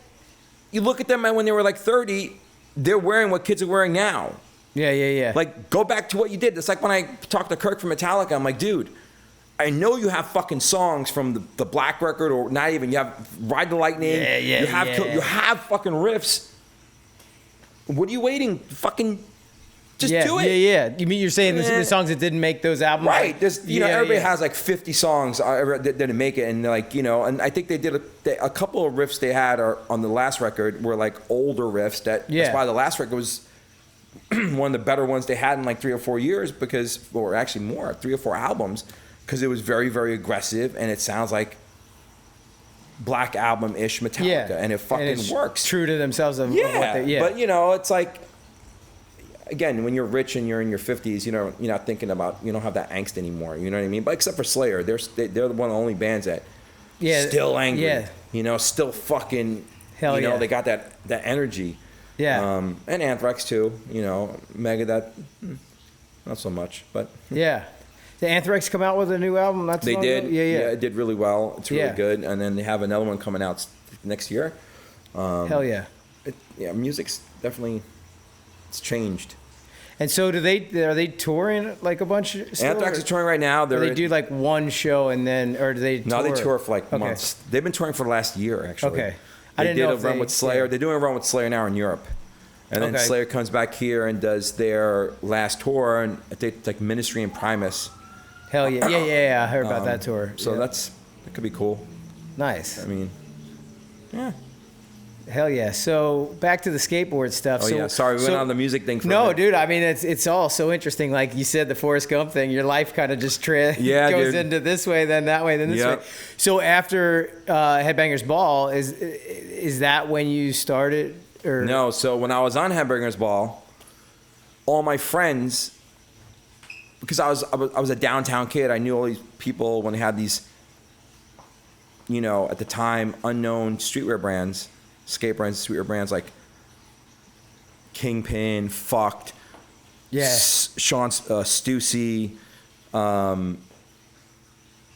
you look at them, and when they were like 30, they're wearing what kids are wearing now. Yeah. Like, go back to what you did. It's like when I talked to Kirk from Metallica, I'm like, dude, I know you have fucking songs from the Black record, or not even. You have Ride the Lightning. Yeah. You have fucking riffs. What are you waiting? Fucking just do it. Yeah. You mean you're saying the songs that didn't make those albums? Right. There's, everybody has like 50 songs that didn't make it, and like, you know, and I think they did a couple of riffs they had on the last record were like older riffs. That's why the last record was one of the better ones they had in like 3 or 4 years, or actually more, 3 or 4 albums, because it was very, very aggressive, and it sounds like Black Album-ish Metallica, and it fucking works. True to themselves of what they, But, you know, it's like, again, when you're rich and you're in your 50s, you know, you're not thinking about, you don't have that angst anymore, you know what I mean? But except for Slayer, they're one of the only bands that still angry, you know, still fucking, Hell you know, they got that energy. Yeah. And Anthrax too, you know, Megadeth, not so much, but yeah. Did Anthrax come out with a new album? they did. Yeah, it did really well. It's really good, and then they have another one coming out next year. Hell yeah. Music's definitely, it's changed. And so are they touring like a bunch? Still, Anthrax is touring right now. They do like one show and then, or do they? No, they tour for like months. They've been touring for the last year actually. Okay. They did a run with Slayer. Yeah. They're doing a run with Slayer now in Europe. And then Slayer comes back here and does their last tour, and it's like Ministry and Primus. Hell yeah. Yeah. I heard about that tour. So that could be cool. Nice. I mean, yeah. Hell yeah. So back to the skateboard stuff. Sorry, we went on the music thing for a No, minute. dude, I mean, it's all so interesting. Like you said, the Forrest Gump thing, your life kind of just goes into this way, then that way, then this way. So after Headbangers Ball, is that when you started? Or? No, so when I was on Headbangers Ball, all my friends, because I was a downtown kid, I knew all these people when they had these, you know, at the time, unknown streetwear brands, skate brands, streetwear brands like Kingpin, Fucked, Sean Stussy,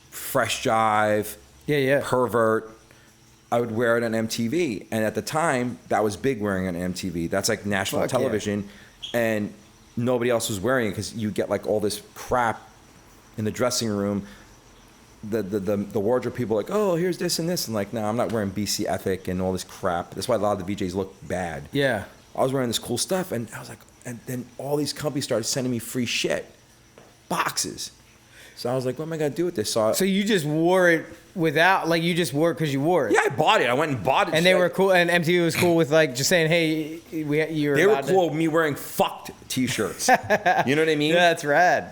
Fresh Jive, Pervert, I would wear it on MTV. And at the time, that was big wearing on MTV. That's like national Fuck yeah. television. And nobody else was wearing it because you get like all this crap in the dressing room. The wardrobe people are like, oh, here's this and this. And like, no, I'm not wearing BC Ethic and all this crap. That's why a lot of the VJs look bad. Yeah. I was wearing this cool stuff. And I was like, and then all these companies started sending me free shit. Boxes. So I was like, what am I going to do with this? So you just wore it without, like, you just wore it because you wore it? Yeah, I bought it. I went and bought it. And they were cool, and MTV was cool with, like, just saying, hey, you're They were cool with me wearing fucked T-shirts. You know what I mean? Yeah, that's rad.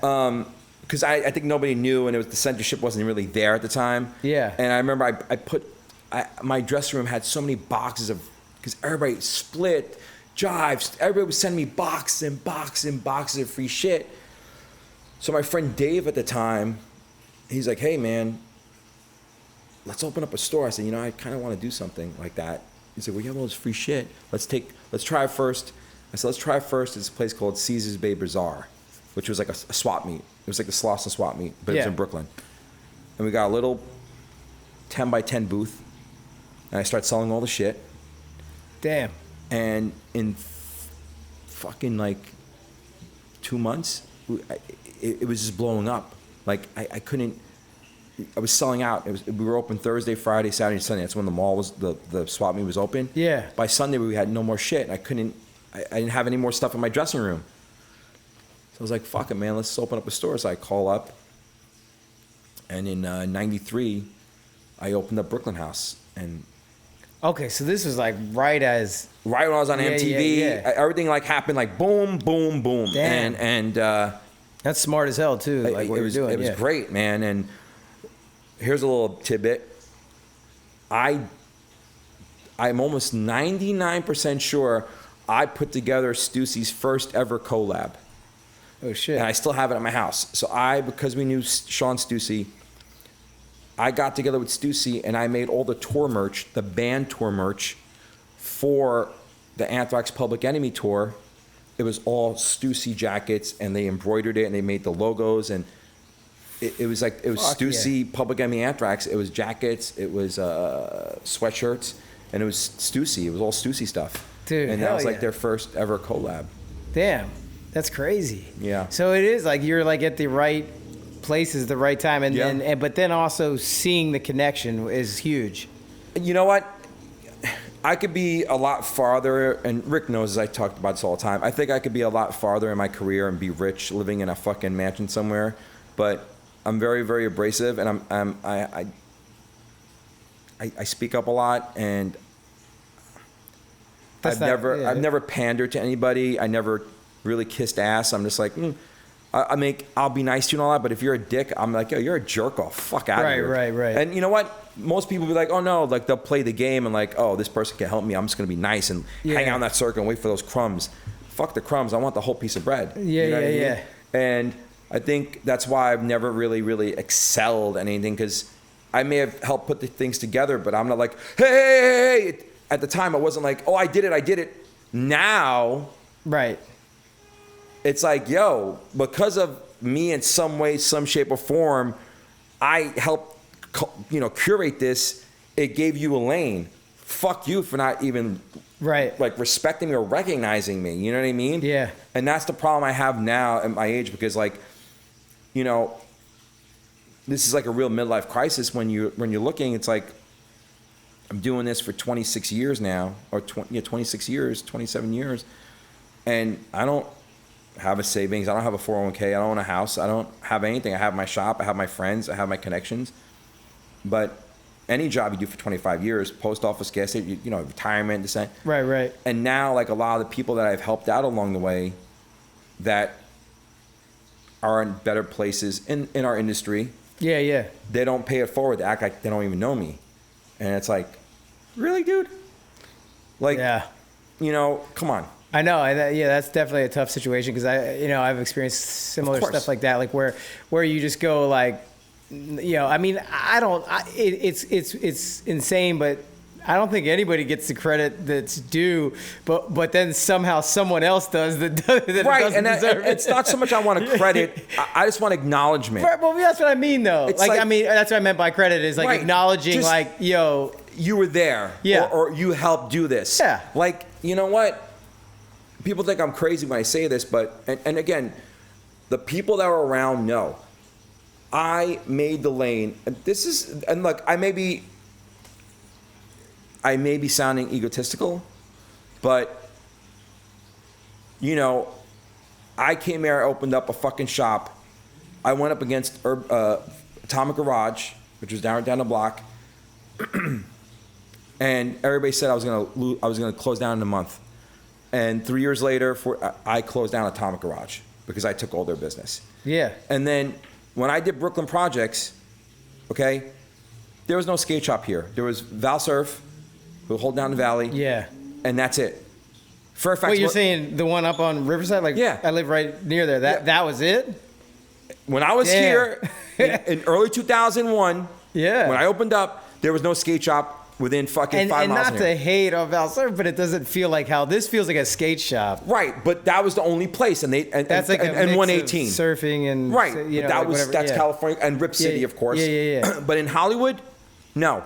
Because I think nobody knew, and the censorship wasn't really there at the time. Yeah. And I remember my dressing room had so many boxes of, because everybody split, jives, everybody was sending me boxes and boxes and boxes of free shit. So my friend Dave at the time, he's like, hey man, let's open up a store. I said, you know, I kind of want to do something like that. He said, well, you have all this free shit. Let's try it first. I said, let's try it first. It's a place called Caesar's Bay Bazaar, which was like a swap meet. It was like the Slauson swap meet, but it was in Brooklyn. And we got a little 10 by 10 booth, and I started selling all the shit. Damn. And in fucking like 2 months, it was just blowing up. Like I couldn't. I was selling out. We were open Thursday, Friday, Saturday, Sunday. That's when the mall was the swap meet was open. Yeah. By Sunday we had no more shit. I couldn't. I didn't have any more stuff in my dressing room. So I was like, fuck it, man. Let's open up a store. So I call up. And in '93, I opened up Brooklyn House. And Okay, so this was like right when I was on MTV, yeah. everything like happened like boom, boom, boom. Damn. And That's smart as hell too. Like what it you're was, doing. It was great, man. And here's a little tidbit. I'm almost 99% sure I put together Stussy's first ever collab. Oh shit. And I still have it at my house. So because we knew Sean Stussy, I got together with Stussy and I made all the tour merch, the band tour merch for the Anthrax Public Enemy tour. It was all Stussy jackets and they embroidered it and they made the logos and it was Stussy, Public Enemy, Anthrax. It was jackets, it was sweatshirts, and it was Stussy. It was all Stussy stuff. Dude, and that was like yeah. their first ever collab. Damn, that's crazy. Yeah. So it is like you're like at the right places, the right time, and Yeah. then but then also seeing the connection is huge. You know what? I could be a lot farther, and Rick knows I talked about this all the time. I think I could be a lot farther in my career and be rich, living in a fucking mansion somewhere. But I'm very, very abrasive, and I speak up a lot, and I've never pandered to anybody. I never really kissed ass. I'm just like, I'll be nice to you and all that, but if you're a dick, I'm like, yo, you're a jerk off. Fuck out of here. Right. And you know what? Most people be like, oh no, like they'll play the game and like, oh, this person can help me. I'm just gonna be nice and hang out in that circle and wait for those crumbs. Fuck the crumbs. I want the whole piece of bread. You know what I mean? And I think that's why I've never really, really excelled at anything, because I may have helped put the things together, but I'm not like, hey. At the time, I wasn't like, oh, I did it. Now, Right. it's like, yo, because of me in some way, some shape or form, I helped, curate this. It gave you a lane. Fuck you for not even like respecting me or recognizing me. You know what I mean? Yeah. And that's the problem I have now at my age, because like, this is like a real midlife crisis when you're looking. It's like, I'm doing this for 26 years now, or 26 years, 27 years, and I don't have a savings. I don't have a 401k. I don't own a house. I don't have anything. I have my shop. I have my friends. I have my connections. But any job you do for 25 years, post office, gas station, retirement, this, that. Right. And now, like a lot of the people that I've helped out along the way that are in better places in our industry. Yeah. They don't pay it forward. They act like they don't even know me. And it's like, really, dude? Like, come on. I know. That's definitely a tough situation, because I've experienced similar stuff like that, like where you just go like, I mean, it's insane, but I don't think anybody gets the credit that's due, but then somehow someone else does that Right, doesn't deserve it. it's not so much I want to credit. I just want acknowledgement. Right, well, that's what I mean, though. It's Like, like- I mean, that's what I meant by credit is like Right, acknowledging, just- like, yo, You were there, Yeah. or you helped do this. Yeah. Like, you know what? People think I'm crazy when I say this, but and again, the people that were around know. I made the lane. And look, I may be sounding egotistical, but you know, I came here, I opened up a fucking shop. I went up against Atomic Garage, which was down the block, and everybody said I was gonna close down in a month. And 3 years later, I closed down Atomic Garage because I took all their business. yeah. And then when I did Brooklyn Projects, okay, there was no skate shop here. There was Val Surf, who hold down the valley, Yeah. and that's it. Fairfax. Wait, you're saying the one up on Riverside? Like, Yeah. I live right near there. That was it? When I was Damn. here in early 2001, Yeah. when I opened up, there was no skate shop within fucking 5 And miles not of to here. hate on Val Surf, but it doesn't feel like how this feels like a skate shop. Right, but that was the only place, and That's like a and mix 118 of surfing and right. You know, But like whatever, that's yeah. California and Rip City, Yeah, of course. yeah. But in Hollywood, no.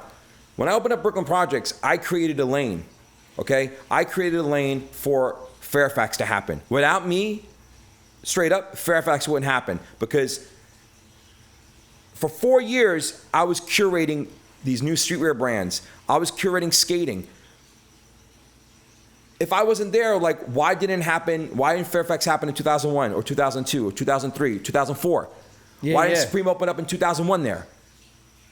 When I opened up Brooklyn Projects, I created a lane. Okay, I created a lane for Fairfax to happen. Without me, straight up, Fairfax wouldn't happen because for 4 years I was curating these new streetwear brands. I was curating skating. If I wasn't there, like, why didn't Fairfax happen in 2001 or 2002 or 2003, 2004? Yeah, Why didn't yeah. Supreme open up in 2001 there?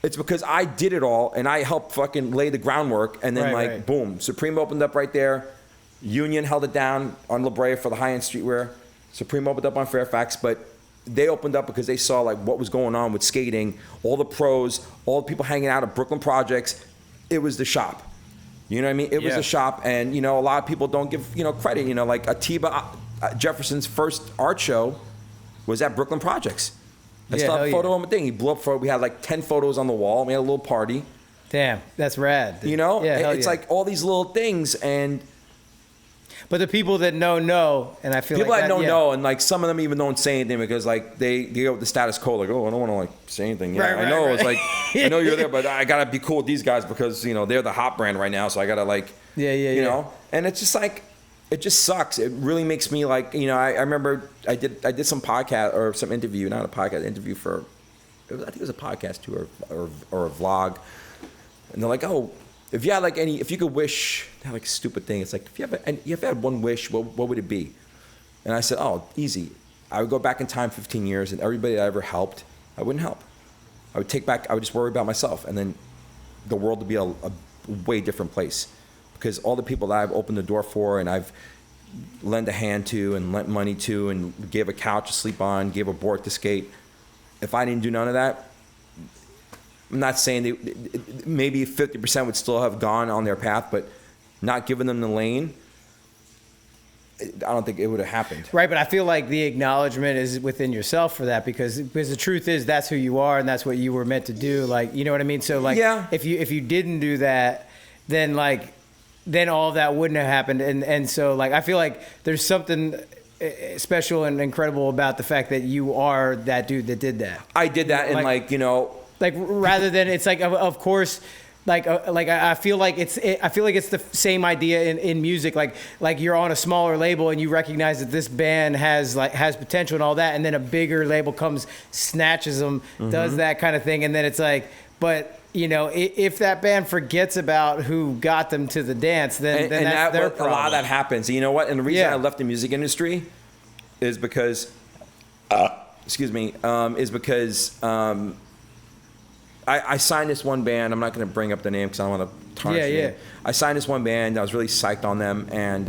It's because I did it all and I helped fucking lay the groundwork, and then Right. boom, Supreme opened up right there. Union held it down on La Brea for the high-end streetwear. Supreme opened up on Fairfax, but they opened up because they saw like what was going on with skating, all the pros, all the people hanging out at Brooklyn Projects. It was the shop. You know what I mean? It was Yeah. the shop, and you know, a lot of people don't give credit. You know, like Atiba Jefferson's first art show was at Brooklyn Projects. I Yeah, still have a hell photo of him. Thing. He blew up for. We had like 10 photos on the wall. We had a little party. Damn, that's rad. You know, Yeah, hell it's yeah. like all these little things, and But the people that know, and I feel people like that don't yeah. know, and like some of them even don't say anything because like they go with the status quo, like, oh, I don't want to like say anything. Yeah, Right, I know. right, It's right. like I know you're there, but I gotta be cool with these guys because they're the hot brand right now, so I gotta like you know. And it's just like it just sucks. It really makes me like I remember I did some podcast or some interview, not a podcast interview for I think it was a podcast too or a vlog, and they're like, oh. If you had like if you could wish, like a stupid thing, it's like if you ever had one wish, what would it be? And I said, oh, easy. I would go back in time 15 years, and everybody that I ever helped, I wouldn't help. I would just worry about myself, and then the world would be a way different place. Because all the people that I've opened the door for, and I've lent a hand to, and lent money to, and gave a couch to sleep on, gave a board to skate, if I didn't do none of that, I'm not saying maybe 50% would still have gone on their path, but not giving them the lane, I don't think it would have happened. Right, but I feel like the acknowledgement is within yourself for that because the truth is that's who you are and that's what you were meant to do. Like, you know what I mean? So like, Yeah. if you didn't do that, then all of that wouldn't have happened. And so like, I feel like there's something special and incredible about the fact that you are that dude that did that. I did that, and Like rather than it's like of course I feel like it's the same idea in music like you're on a smaller label and you recognize that this band has potential and all that, and then a bigger label comes, snatches them, does that kind of thing, and then it's like, but if that band forgets about who got them to the dance, then that's their problem. A lot of that happens. You know what? And the reason Yeah. I left the music industry is because I signed this one band. I'm not going to bring up the name because I don't want to tarnish the name. I signed this one band. I was really psyched on them, and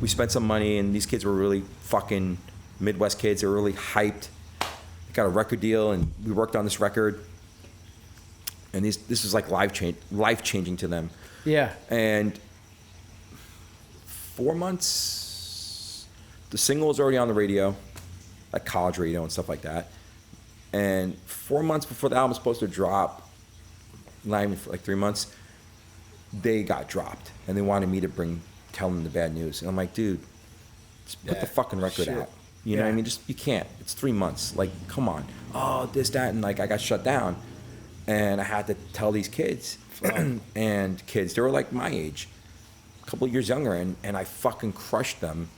we spent some money. And these kids were really fucking Midwest kids. They were really hyped. They got a record deal, and we worked on this record. And this was like life changing to them. Yeah. And 4 months, the single was already on the radio, like college radio and stuff like that. And 4 months before the album was supposed to drop, not even for like 3 months, they got dropped, and they wanted me to tell them the bad news. And I'm like, dude, just put the fucking record out. You know what I mean? You can't. It's 3 months. Like, come on. Oh, this, that, and like I got shut down, and I had to tell these kids, and kids, they were like my age, a couple of years younger, and I fucking crushed them,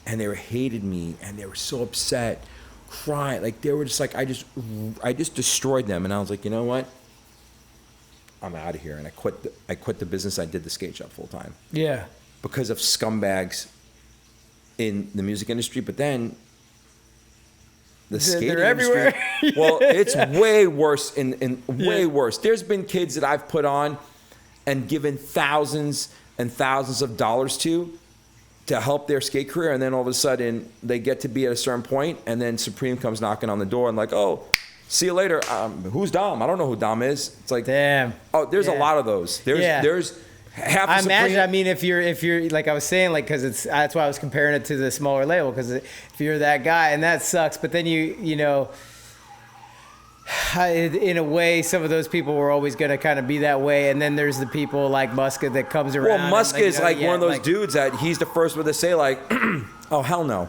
and they hated me, and they were so upset, crying, like they were just like I just destroyed them, and I was like, you know what? I'm out of here, and I quit the business. I did the skate shop full time. Yeah. Because of scumbags in the music industry, but then the skating everywhere. industry. Well, it's way worse way worse. There's been kids that I've put on and given thousands and thousands of dollars to help their skate career, and then all of a sudden they get to be at a certain point, and then Supreme comes knocking on the door and like, oh, see you later. Who's Dom? I don't know who Dom is. It's like, damn. Oh, there's a lot of those. There's half. I imagine. I mean, if you're like I was saying, like because that's why I was comparing it to the smaller label. Because if you're that guy, and that sucks. But then you know, in a way, some of those people were always going to kind of be that way. And then there's the people like Muska that comes around. Well, Muska is like one of those dudes that he's the first one to say like, oh hell no.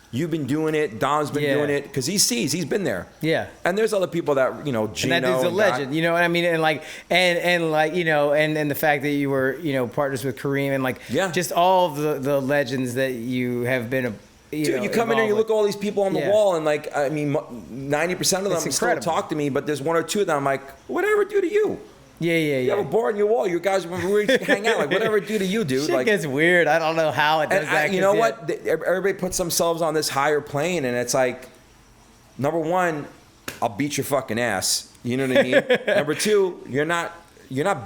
You've been doing it. Dom's been doing it because he's been there. Yeah. And there's other people that Gino. And that dude's a legend. You know what I mean? And like, and like and the fact that you were partners with Kareem and like just all of the legends that you have been. You come in here, you look at all these people on the wall, and like I mean, 90% of them still talk to me, but there's 1 or 2 of them I'm like, whatever do to you. You have a board on your wall. You guys hang out. Like, whatever it do to you, dude. Shit like, gets weird. I don't know how it does that. You know what? Everybody puts themselves on this higher plane, and it's like, number one, I'll beat your fucking ass. You know what I mean? Number two, you're not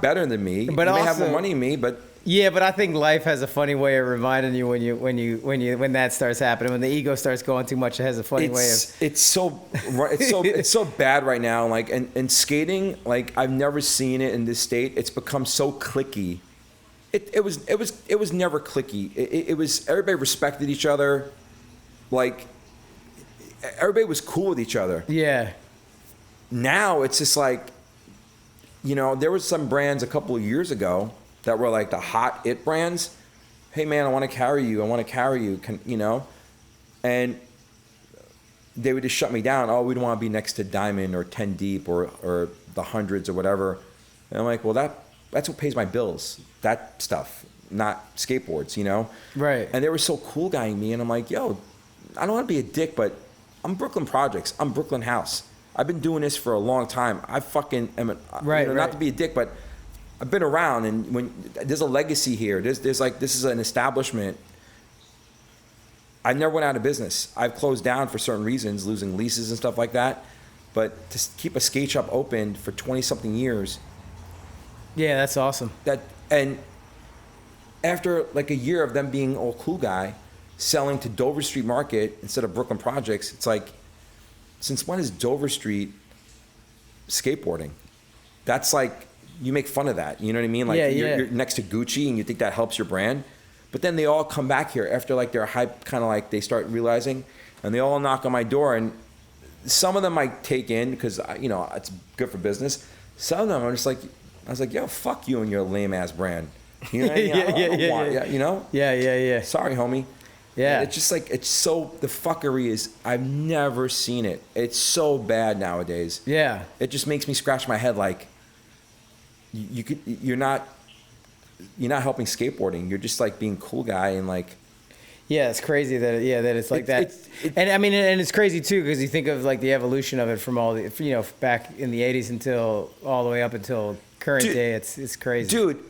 better than me. But you may have more money than me, but. Yeah, but I think life has a funny way of reminding you when that starts happening, when the ego starts going too much. It has a funny way of. It's so bad right now. Like and skating, like I've never seen it in this state. It's become so cliquey. It was never cliquey. It was everybody respected each other. Like everybody was cool with each other. Yeah. Now it's just like, there was some brands a couple of years ago that were like the hot it brands. Hey man, I want to carry you. And they would just shut me down. Oh, we don't want to be next to Diamond or 10 Deep or the Hundreds or whatever. And I'm like, well, that's what pays my bills. That stuff, not skateboards, Right. And they were so cool guying me, and I'm like, yo, I don't want to be a dick, but I'm Brooklyn Projects. I'm Brooklyn House. I've been doing this for a long time. I fucking am not to be a dick, but I've been around, and when there's a legacy here, there's like, this is an establishment. I never went out of business. I've closed down for certain reasons, losing leases and stuff like that. But to keep a skate shop open for 20-something years. Yeah, that's awesome. And after like a year of them being all cool guy, selling to Dover Street Market instead of Brooklyn Projects, it's like, since when is Dover Street skateboarding? That's like, you make fun of that. You know what I mean? Like you're next to Gucci and you think that helps your brand. But then they all come back here after like their hype, kind of like they start realizing, and they all knock on my door, and some of them I take in because, it's good for business. Some of them I'm just like, I was like, yo, fuck you and your lame ass brand. You know what I mean? Yeah. Sorry, homie. Yeah. And it's just like, it's so, the fuckery is, I've never seen it. It's so bad nowadays. Yeah. It just makes me scratch my head like, you're not helping skateboarding. You're just like being cool guy and like. Yeah, it's crazy that it's like that. And I mean, and it's crazy too because you think of like the evolution of it from all the back in the 80s until all the way up until current day. It's crazy. Dude,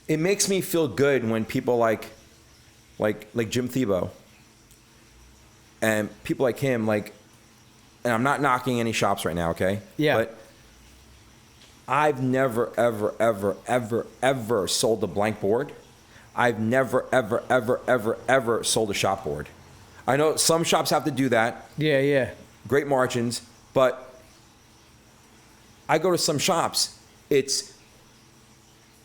it makes me feel good when people like Jim Thiebaud and people like him, like, and I'm not knocking any shops right now, okay? Yeah. But I've never, ever, ever, ever, ever sold a blank board. I've never, ever, ever, ever, ever sold a shop board. I know some shops have to do that. Yeah. Great margins, but I go to some shops, it's,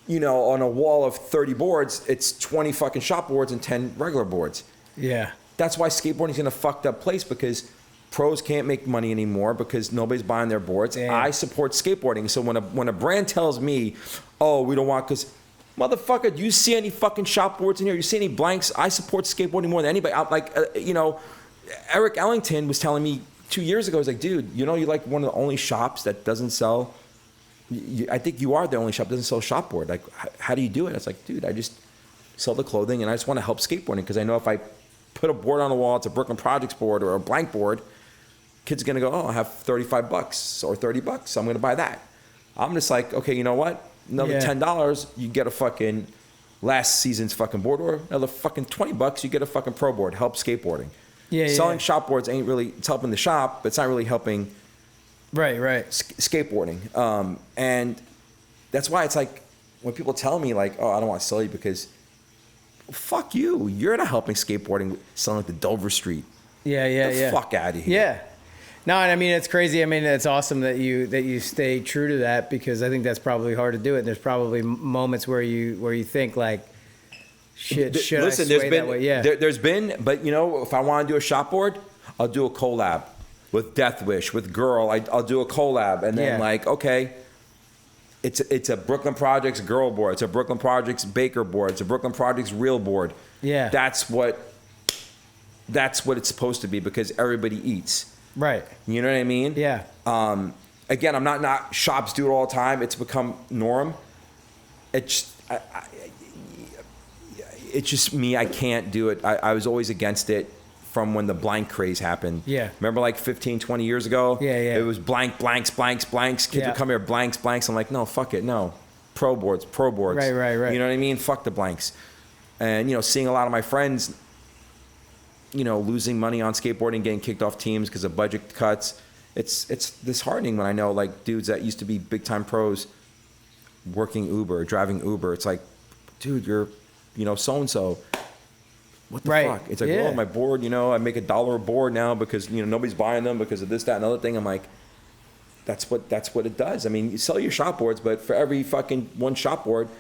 on a wall of 30 boards, it's 20 fucking shop boards and 10 regular boards. Yeah. That's why skateboarding is in a fucked up place, because pros can't make money anymore because nobody's buying their boards. Damn. I support skateboarding. So when a brand tells me, oh, we don't want, because motherfucker, do you see any fucking shop boards in here? You see any blanks? I support skateboarding more than anybody. Eric Ellington was telling me 2 years ago, he's like, dude, you're like one of the only shops that doesn't sell. I think you are the only shop that doesn't sell shop board. Like, how do you do it? I was like, dude, I just sell the clothing and I just want to help skateboarding because I know if I put a board on the wall, it's a Brooklyn Projects board or a blank board, kids are going to go, oh, I have $35 or $30, so I'm going to buy that. I'm just like, okay, you know what? Another $10, you get a fucking last season's fucking board, or another fucking $20, you get a fucking pro board. Help skateboarding. Selling shop boards ain't really, it's helping the shop, but it's not really helping skateboarding. And that's why it's like, when people tell me like, oh, I don't want to sell you because fuck you. You're not helping skateboarding selling like the Dover Street. Get the fuck out of here. Yeah. No, and I mean, it's crazy. I mean, it's awesome that you stay true to that because I think that's probably hard to do it. And there's probably moments where you think like, shit, should listen, I sway that way? Yeah. There's been, but if I want to do a shop board, I'll do a collab with Death Wish, with Girl. I'll do a collab. And then okay, it's a Brooklyn Projects girl board. It's a Brooklyn Projects baker board. It's a Brooklyn Projects real board. Yeah. That's what it's supposed to be because everybody eats. Right. You know what I mean? Yeah. Again, I'm not shops do it all the time. It's become norm. It's just me. I can't do it. I was always against it from when the blank craze happened. Yeah. Remember like 15, 20 years ago? Yeah. It was blanks. Kids would come here, blanks. I'm like, no, fuck it. No. Pro boards. Right. You know what I mean? Fuck the blanks. And, seeing a lot of my friends, losing money on skateboarding, getting kicked off teams because of budget cuts. It's disheartening when I know like dudes that used to be big time pros working Uber, driving Uber. It's like, dude, you're, so-and-so. What the fuck? It's like, oh, my board, I make $1 a board now because, nobody's buying them because of this, that, and other thing. I'm like, that's what it does. I mean, you sell your shop boards, but for every fucking one shop board,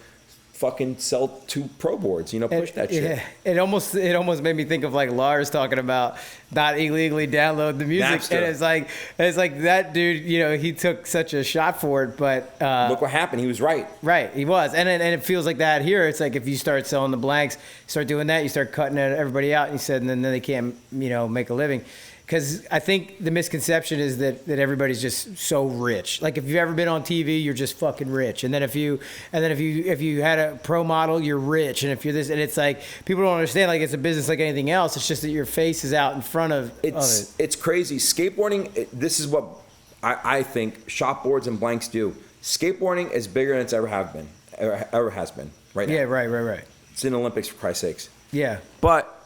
fucking sell 2 pro boards, push that shit. Yeah. It almost made me think of like Lars talking about not illegally download the music. Napster. And it's like that dude, he took such a shot for it, but look what happened. He was right. Right, he was. And it feels like that here. It's like if you start selling the blanks, start doing that, you start cutting everybody out, and he said, and then they can't, make a living. Because I think the misconception is that everybody's just so rich. Like if you've ever been on TV, you're just fucking rich. And then if you had a pro model, you're rich. And if you're this, and it's like people don't understand. Like it's a business like anything else. It's just that your face is out in front of it. It's crazy. Skateboarding. This is what I think shop boards and blanks do. Skateboarding is bigger than it's ever has been right now. Yeah, right. It's in the Olympics for Christ's sakes. Yeah, but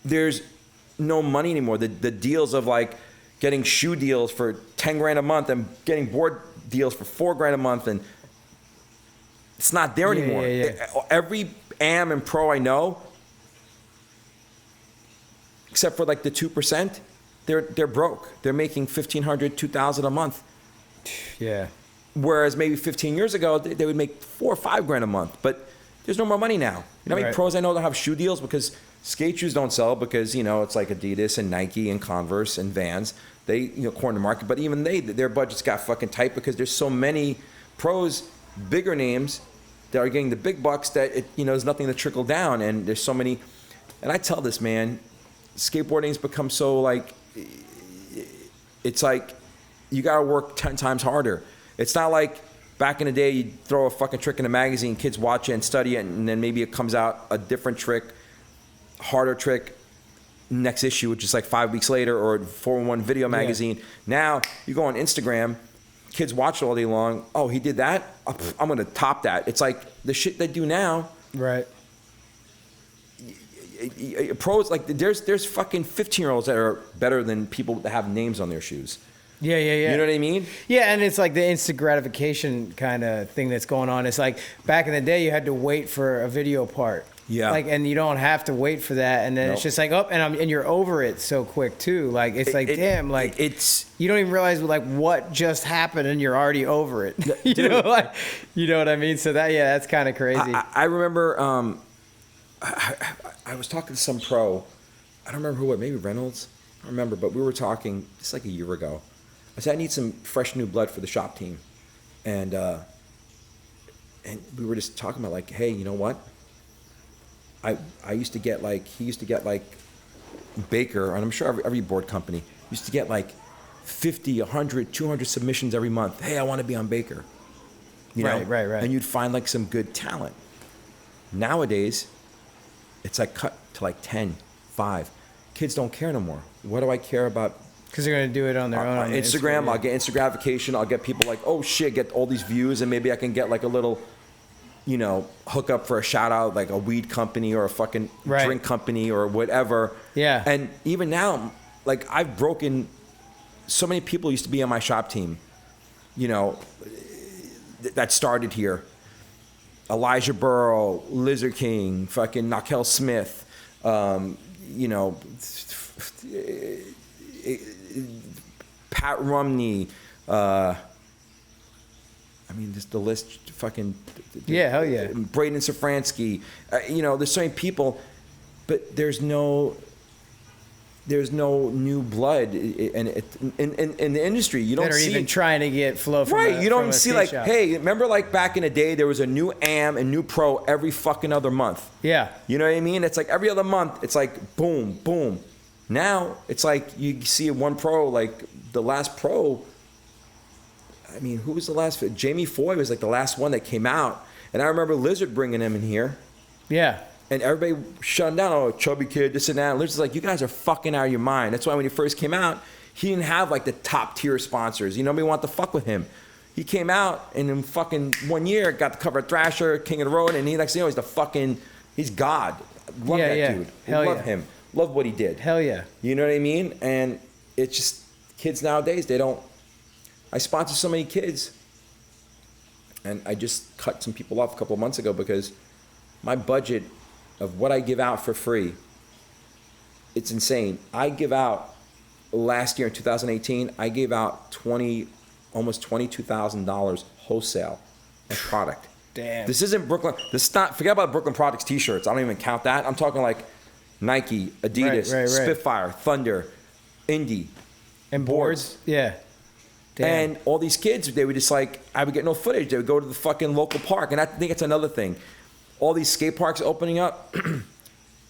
there's no money anymore. The deals of like getting shoe deals for $10,000 a month and getting board deals for $4,000 a month, and it's not there anymore. Every AM and pro I know, except for like the 2%, they're broke. They're making $1,500, $2,000 a month. Yeah. Whereas maybe 15 years ago they would make $4,000 or $5,000 a month. But there's no more money now. You know how many pros I know that have shoe deals because skate shoes don't sell because, it's like Adidas and Nike and Converse and Vans. They, corner the market. But even their budgets got fucking tight because there's so many pros, bigger names, that are getting the big bucks that, there's nothing to trickle down. And there's so many. And I tell this, man, skateboarding's become so like, it's like you got to work 10 times harder. It's not like back in the day, you'd throw a fucking trick in a magazine, kids watch it and study it, and then maybe it comes out a different trick, harder trick, next issue, which is like 5 weeks later, or 4-in-1 video magazine. Now you go on Instagram, kids watch it all day long. Oh, he did that? I'm gonna top that. It's like the shit they do now. Right. Pros, like there's fucking 15-year-olds that are better than people that have names on their shoes. Yeah. You know what I mean? Yeah, and it's like the instant gratification kind of thing that's going on. It's like back in the day, you had to wait for a video part. Yeah. Like, and you don't have to wait for that, and then it's just like, and you're over it so quick too. Like it's damn, like it's you don't even realize like what just happened, and you're already over it. you know what I mean? So that's kind of crazy. I remember I was talking to some pro, I don't remember who, maybe Reynolds. I don't remember, but we were talking just like a year ago. I said, I need some fresh new blood for the shop team. And we were just talking about like, hey, you know what? I used to get like, he used to get like Baker, and I'm sure every board company used to get like 50, 100, 200 submissions every month. Hey, I want to be on Baker. You know? Right. And you'd find like some good talent. Nowadays, it's like cut to like 10, 5. Kids don't care no more. What do I care about? Because they're going to do it on their own. On Instagram, I'll get instant gratification. I'll get people like, oh shit, get all these views, and maybe I can get like a little, you know, hook up for a shout out, like a weed company or a fucking drink company or whatever. Yeah. And even now, like I've broken, so many people used to be on my shop team, you know, that started here. Elijah Burrow, Lizard King, fucking Nakel Smith, you know, Pat Rumney, I mean, just the list, fucking. Yeah, hell yeah. Braden Safransky, you know, there's so many people, but there's no new blood in the industry. You don't that are see even trying to get flow from right. You don't see like, shop. hey, remember like back in the day, there was a new AM and new pro every fucking other month. Yeah. You know what I mean? It's like every other month, it's like boom, boom. Now it's like you see one pro, like the last pro. I mean, who was the last? Jamie Foy was like the last one that came out, and I remember Lizard bringing him in here. Yeah. And everybody shut him down. Oh, chubby kid, this and that. And Lizard's like, you guys are fucking out of your mind. That's why when he first came out, he didn't have like the top tier sponsors. You know, nobody wanted to fuck with him. He came out and in fucking 1 year got the cover of Thrasher, King of the Road, and he next thing you know, he's God. Love that dude. Hell love him. Love what he did. Hell yeah. You know what I mean? And it's just kids nowadays, I sponsor so many kids. And I just cut some people off a couple of months ago because my budget of what I give out for free, it's insane. I give out, last year in 2018, I gave out almost $22,000 wholesale of product. Damn. This isn't Brooklyn. Forget about Brooklyn Projects t-shirts. I don't even count that. I'm talking like Nike, Adidas, Right. Spitfire, Thunder, Indy. And boards? Yeah. Damn. And all these kids, they would just like, I would get no footage. They would go to the fucking local park. And I think it's another thing. All these skate parks opening up,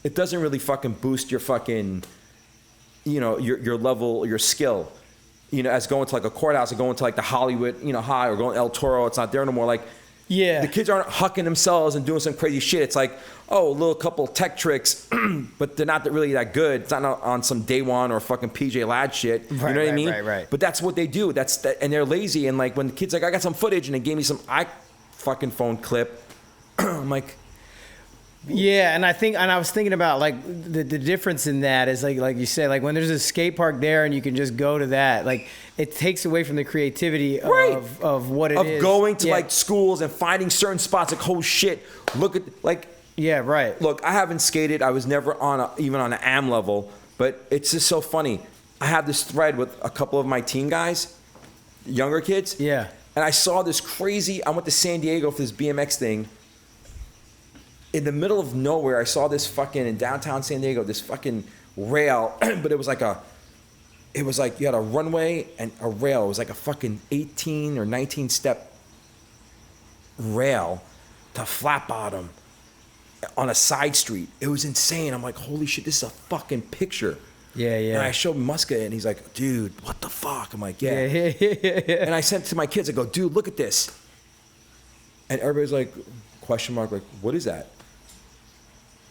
it doesn't really fucking boost your fucking, you know, your level, your skill. You know, as going to like a courthouse or going to like the Hollywood, you know, High or going to El Toro, it's not there no more. Like, yeah. The kids aren't hucking themselves and doing some crazy shit. It's like, oh, a little couple tech tricks, but they're not really that good. It's not on some day one or fucking PJ Ladd shit. You know what I mean? Right. But that's what they do. And they're lazy. And like when the kid's like, I got some footage, and they gave me some fucking phone clip. I'm like, yeah, and I was thinking about like the difference in that is like you said, like when there's a skate park there and you can just go to that, like it takes away from the creativity of what it is. Of going to like schools and finding certain spots, like, oh shit, look at like. Yeah, right. Look, I haven't skated. I was never even on an AM level, but it's just so funny. I have this thread with a couple of my team guys, younger kids. Yeah. And I saw this crazy, I went to San Diego for this BMX thing. In the middle of nowhere, I saw this fucking, in downtown San Diego, this fucking rail, but it was like you had a runway and a rail. It was like a fucking 18 or 19 step rail to flat bottom on a side street. It was insane. I'm like, holy shit, this is a fucking picture. Yeah. And I showed Muska, and he's like, dude, what the fuck? I'm like, yeah. And I sent it to my kids. I go, dude, look at this. And everybody's like, question mark, like, what is that?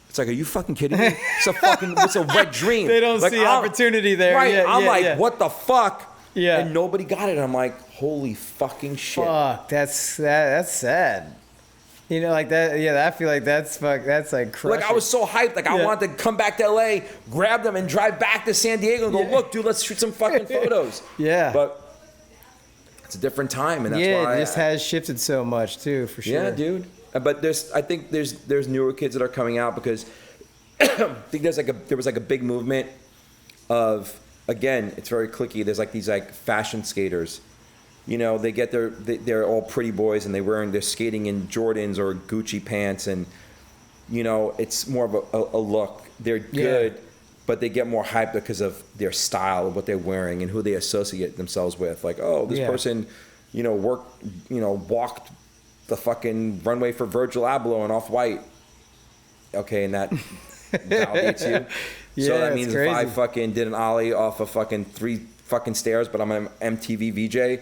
It's like, are you fucking kidding me? It's a wet dream. They don't like, see opportunity there. Right. Yeah, I'm like, what the fuck? Yeah. And nobody got it. I'm like, holy fucking shit. Fuck, that's sad. You know, like that. Yeah, I feel like that's like crushing. Like I was so hyped. Like I wanted to come back to LA, grab them, and drive back to San Diego and go, look, dude, let's shoot some fucking photos. Yeah. But it's a different time, and that's why it just has shifted so much too, for sure. Yeah, dude. But I think there's newer kids that are coming out because I think there was like a big movement of, again, it's very cliquey. There's like these like fashion skaters. You know, they get they're all pretty boys and they're skating in Jordans or Gucci pants, and you know, it's more of a look. They're good, but they get more hype because of their style of what they're wearing and who they associate themselves with. Like, oh, this person, walked the fucking runway for Virgil Abloh and Off-White. Okay, and that validates you. Yeah, so that means crazy. if I fucking did an ollie off of fucking 3 fucking stairs, but I'm an MTV VJ,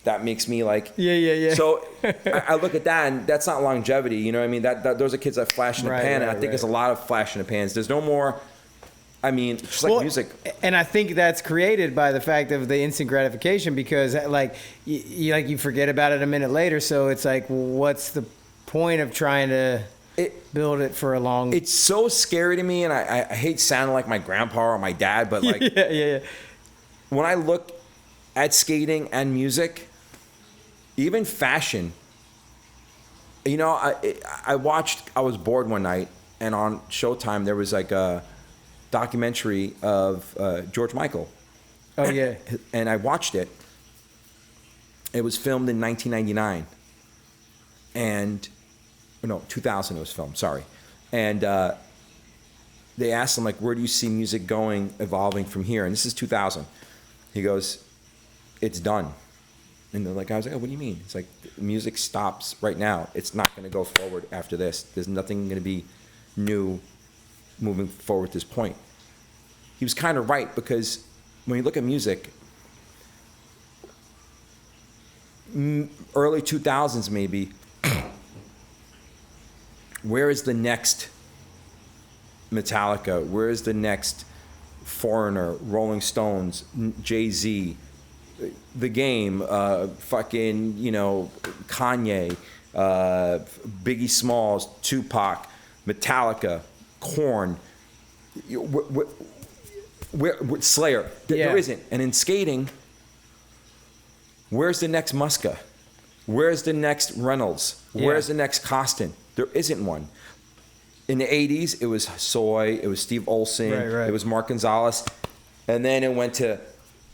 that makes me like... Yeah. So I look at that, and that's not longevity, you know what I mean? That those are kids that flash in the pan, and I think there's a lot of flash in the pans. There's no more... I mean, just like music. And I think that's created by the fact of the instant gratification, because like you forget about it a minute later. So it's like, what's the point of trying to build it for a long? It's so scary to me, and I hate sounding like my grandpa or my dad, but like, yeah. When I look at skating and music, even fashion, I was bored one night, and on Showtime there was like a documentary of George Michael. Oh yeah. And I watched it. It was filmed in 1999. 2000 it was filmed, sorry. And they asked him, like, where do you see music going, evolving from here? And this is 2000. He goes, it's done. And they're like, I was like, oh, what do you mean? It's like, music stops right now. It's not going to go forward after this. There's nothing going to be new moving forward at this point. He was kind of right, because when you look at music, early 2000s maybe, where is the next Metallica? Where is the next Foreigner, Rolling Stones, Jay-Z, The Game, fucking, Kanye, Biggie Smalls, Tupac, Metallica, Korn, Slayer. There isn't. And in skating, where's the next Muska? Where's the next Reynolds? Where's the next Costin? There isn't one. In the 80s, it was Soy, it was Steve Olson, it was Mark Gonzalez. And then it went to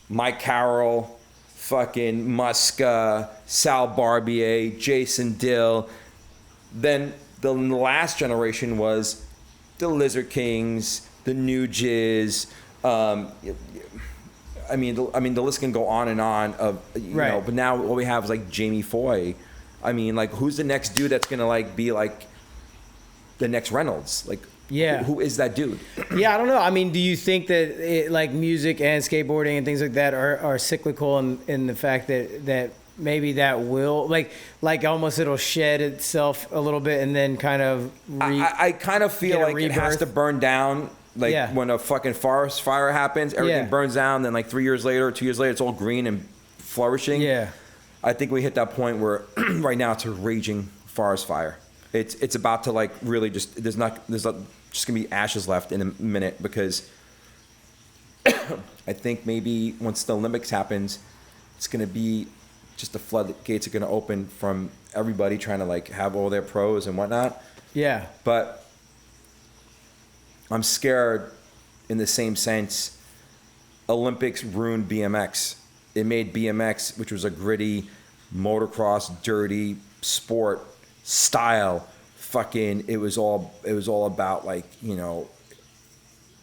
Mike Carroll, fucking Muska, Sal Barbier, Jason Dill. Then the last generation was the Lizard Kings, the New Jizz. The list can go on and on of, know, but now what we have is like Jamie Foy. I mean, like, who's the next dude that's gonna like be like the next Reynolds? Like, who is that dude? Yeah, I don't know. I mean, do you think that like music and skateboarding and things like that are cyclical in the fact that maybe that will like almost it'll shed itself a little bit and then kind of I kind of feel like it has to burn down. Like when a fucking forest fire happens, everything burns down. Then like 3 years later, 2 years later, it's all green and flourishing. Yeah, I think we hit that point where right now it's a raging forest fire. It's about to like really just there's just gonna be ashes left in a minute, because I think maybe once the Olympics happens, it's gonna be just the floodgates are gonna open from everybody trying to like have all their pros and whatnot. Yeah, but I'm scared in the same sense. Olympics ruined BMX. It made BMX, which was a gritty, motocross, dirty sport style, fucking, it was all about like,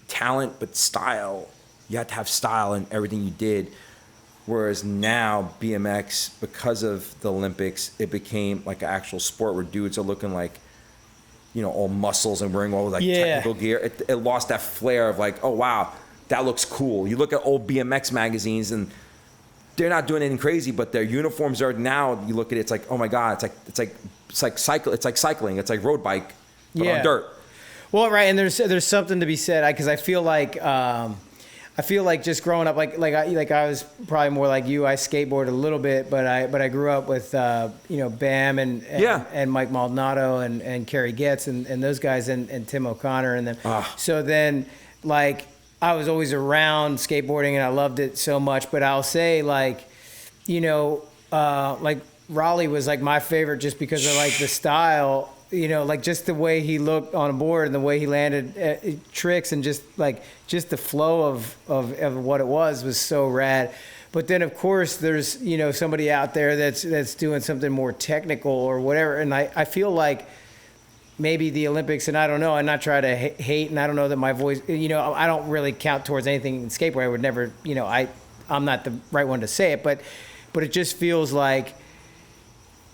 talent, but style. You had to have style in everything you did. Whereas now BMX, because of the Olympics, it became like an actual sport where dudes are looking like, all muscles and wearing all like technical gear. It lost that flair of like, oh wow, that looks cool. You look at old BMX magazines and they're not doing anything crazy, but their uniforms are now. You look at it, it's like, oh my god, it's like cycling, it's like road bike, but on dirt. Well, right, and there's something to be said, because I feel like just growing up, like I was probably more like you. I skateboarded a little bit, but I grew up with Bam and Mike Maldonado and Kerry Getz and those guys and Tim O'Connor and them. So then like I was always around skateboarding and I loved it so much. But I'll say like Raleigh was like my favorite just because of like the style. Like just the way he looked on a board and the way he landed tricks and just the flow of what it was so rad. But then of course there's, somebody out there that's doing something more technical or whatever. And I feel like maybe the Olympics, and I don't know, and not try to hate, and I don't know that my voice, I don't really count towards anything in skateboard. I would never, I'm not the right one to say it, but it just feels like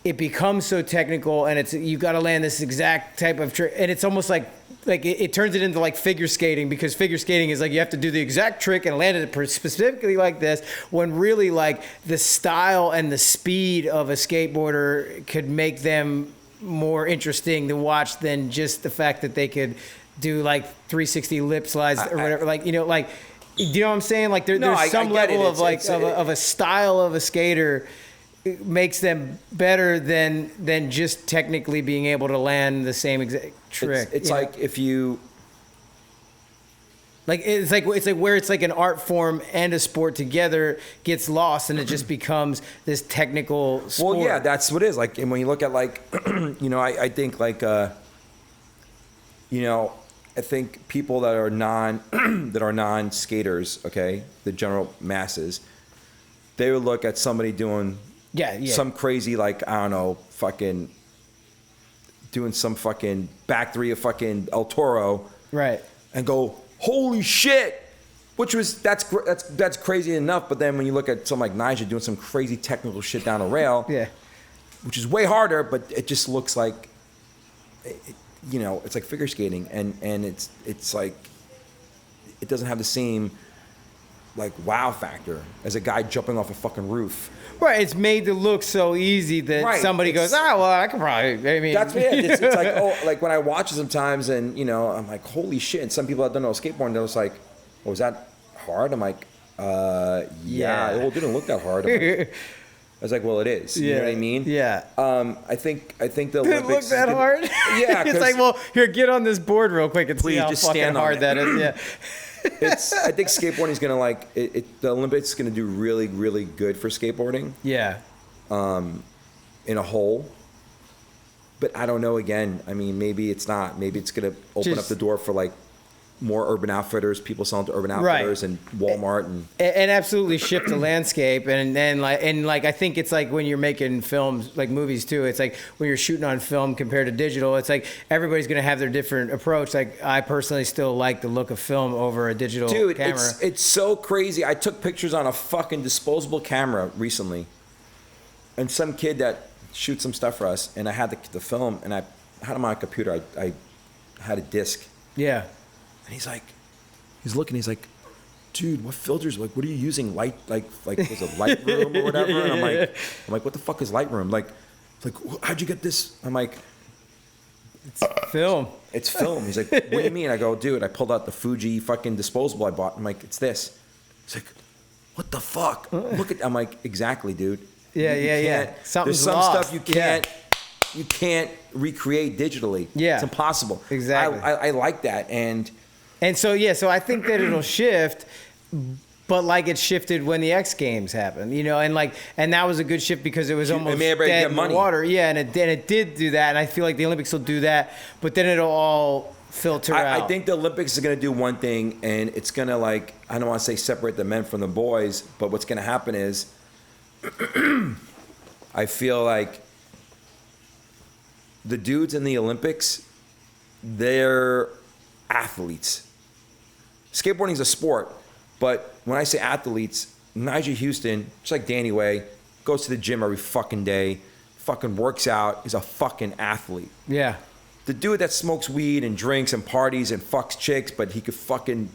it becomes so technical, and you got to land this exact type of trick, and it's almost like it turns it into like figure skating, because figure skating is like you have to do the exact trick and land it specifically like this, when really like the style and the speed of a skateboarder could make them more interesting to watch than just the fact that they could do like 360 lip slides or whatever. Do you know what I'm saying? Like there's some level of like of a style of a skater. It makes them better than just technically being able to land the same exact trick. It's like if you it's like where it's like an art form and a sport together gets lost, and it just becomes this technical sport. Well, yeah, that's what it is. Like, and when you look at like, I think like, I think people that are non skaters, okay, the general masses, they would look at somebody doing. Yeah. Some crazy, like, I don't know, fucking doing some fucking back three of fucking El Toro. Right. And go, holy shit. That's crazy enough. But then when you look at someone like Nigel doing some crazy technical shit down a rail. Yeah. Which is way harder, but it just looks like, it's like figure skating. And it's like, it doesn't have the same, like, wow factor as a guy jumping off a fucking roof. Right, it's made to look so easy that somebody goes, well, I could probably, I mean. That's it. It's like, like when I watch it sometimes and, I'm like, holy shit. And some people that don't know skateboarding, they're just like, was that hard? I'm like, yeah. Well, it didn't look that hard. I was like, well, it is. You know what I mean? Yeah. I think the Did Olympics. It look that hard? Yeah. It's like, well, here, get on this board real quick and please see how just fucking stand on hard it. that is. Yeah. I think skateboarding is going to like, the Olympics is going to do really, really good for skateboarding. Yeah. In a whole. But I don't know, again. I mean, maybe it's not. Maybe it's going to open up the door for like more Urban Outfitters, people selling to Urban Outfitters and Walmart and absolutely shift the landscape. And I think it's like when you're making films, like movies too, it's like when you're shooting on film compared to digital, it's like everybody's going to have their different approach. Like I personally still like the look of film over a digital camera. It's so crazy. I took pictures on a fucking disposable camera recently, and some kid that shoots some stuff for us, and I had the film, and I had it on my computer. I had a disc. Yeah. And he's looking, he's like, dude, what filters, like, what are you using? Was it Lightroom or whatever? And I'm like, what the fuck is Lightroom? Like, how'd you get this? I'm like, it's film. It's film. He's like, what do you mean? I go, dude, I pulled out the Fuji fucking disposable I bought. I'm like, it's this. He's like, what the fuck? I'm like, exactly, dude. Yeah. There's some stuff you can't recreate digitally. Yeah. It's impossible. Exactly. I like that. And so I think that it'll shift, but like it shifted when the X Games happened, and that was a good shift because it was almost dead in the water. Yeah, and it did do that, and I feel like the Olympics will do that, but then it'll all filter out. I think the Olympics is going to do one thing, and it's going to, like, I don't want to say separate the men from the boys, but what's going to happen is I feel like the dudes in the Olympics, they're athletes. Skateboarding is a sport, but when I say athletes, Nigel Houston, just like Danny Way, goes to the gym every fucking day, fucking works out, is a fucking athlete. Yeah. The dude that smokes weed and drinks and parties and fucks chicks, but he could fucking,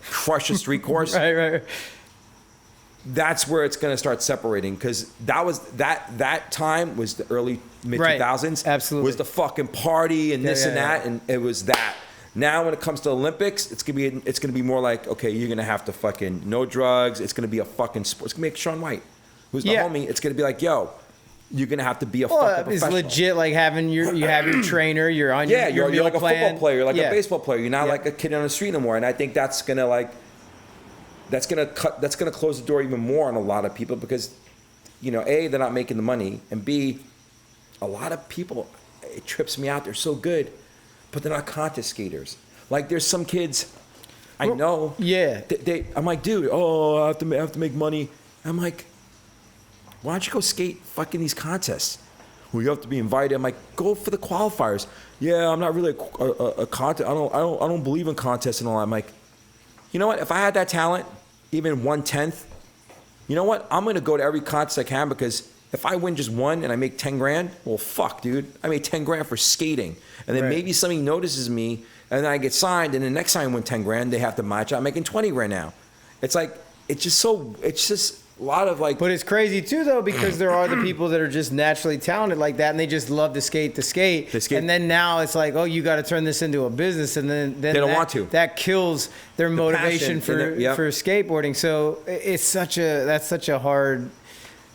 crush a street course. Right. That's where it's going to start separating, because that time was the early mid 2000s. Absolutely. Was the fucking party and this and that, and it was that. Now when it comes to Olympics, it's gonna be more like, okay, you're gonna have to fucking no drugs. It's gonna be a fucking sport. It's gonna be like Shaun White, who's the homie. It's gonna be like, yo, you're gonna have to be a fucking professional. It's legit, like having you have your trainer. You're on your you're meal like a plan. football player, like a baseball player. You're not like a kid on the street anymore. And I think that's gonna close the door even more on a lot of people, because, A, they're not making the money, and B, a lot of people, it trips me out. They're so good, but they're not contest skaters. Like, there's some kids I know. Yeah. I'm like, dude, I have to make money. I'm like, why don't you go skate fucking these contests? well, you have to be invited. I'm like, go for the qualifiers. Yeah, I'm not really a contest. I don't believe in contests and all that. I'm like, you know what? If I had that talent, even 1/10, you know what? I'm gonna go to every contest I can, because if I win just one and I make 10 grand, well, fuck, dude. I made 10 grand for skating, and then maybe somebody notices me, and then I get signed, and the next time I win 10 grand, they have to match. I'm making 20 grand now. It's like, it's just a lot of like. But it's crazy too, though, because there are the people that are just naturally talented like that, and they just love to skate. And then now it's like, oh, you got to turn this into a business, and then they don't want to. That kills their motivation for skateboarding. So that's such a hard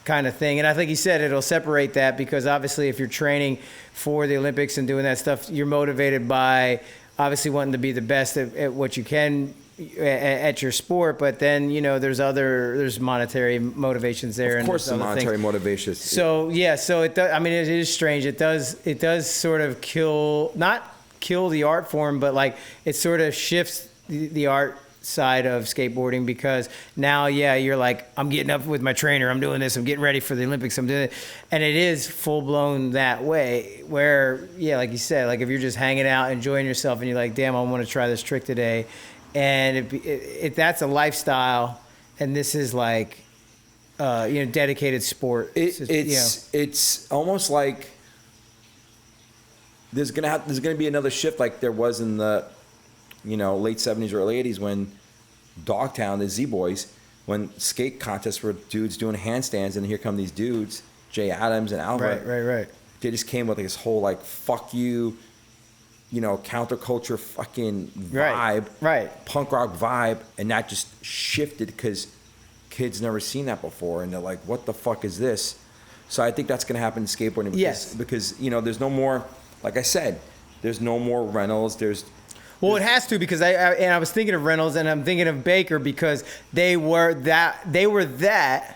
kind of thing. And I think he said it'll separate that, because obviously if you're training for the Olympics and doing that stuff, you're motivated by obviously wanting to be the best at what you can at your sport, but then there's monetary motivations there. Of course, the monetary motivations. So it does. I mean, it is strange. It does sort of not kill the art form, but like it sort of shifts the art side of skateboarding, because now you're like, I'm getting up with my trainer, I'm doing this, I'm getting ready for the Olympics, I'm doing it, and it is full blown that way, where like you said, like if you're just hanging out enjoying yourself and you're like, damn, I want to try this trick today, and that's a lifestyle, and this is like dedicated sport. It's almost like there's gonna be another shift like there was in the late 70s or early 80s when Dogtown, the Z-Boys, when skate contests were dudes doing handstands, and here come these dudes, Jay Adams and Albert. Right. They just came with like this whole like fuck you, counterculture fucking vibe, right? Punk rock vibe, and that just shifted because kids never seen that before, and they're like, what the fuck is this? So I think that's gonna happen in skateboarding. Because there's no more, like I said, there's no more rentals. Well, it has to, because I was thinking of Reynolds, and I'm thinking of Baker, because they were that.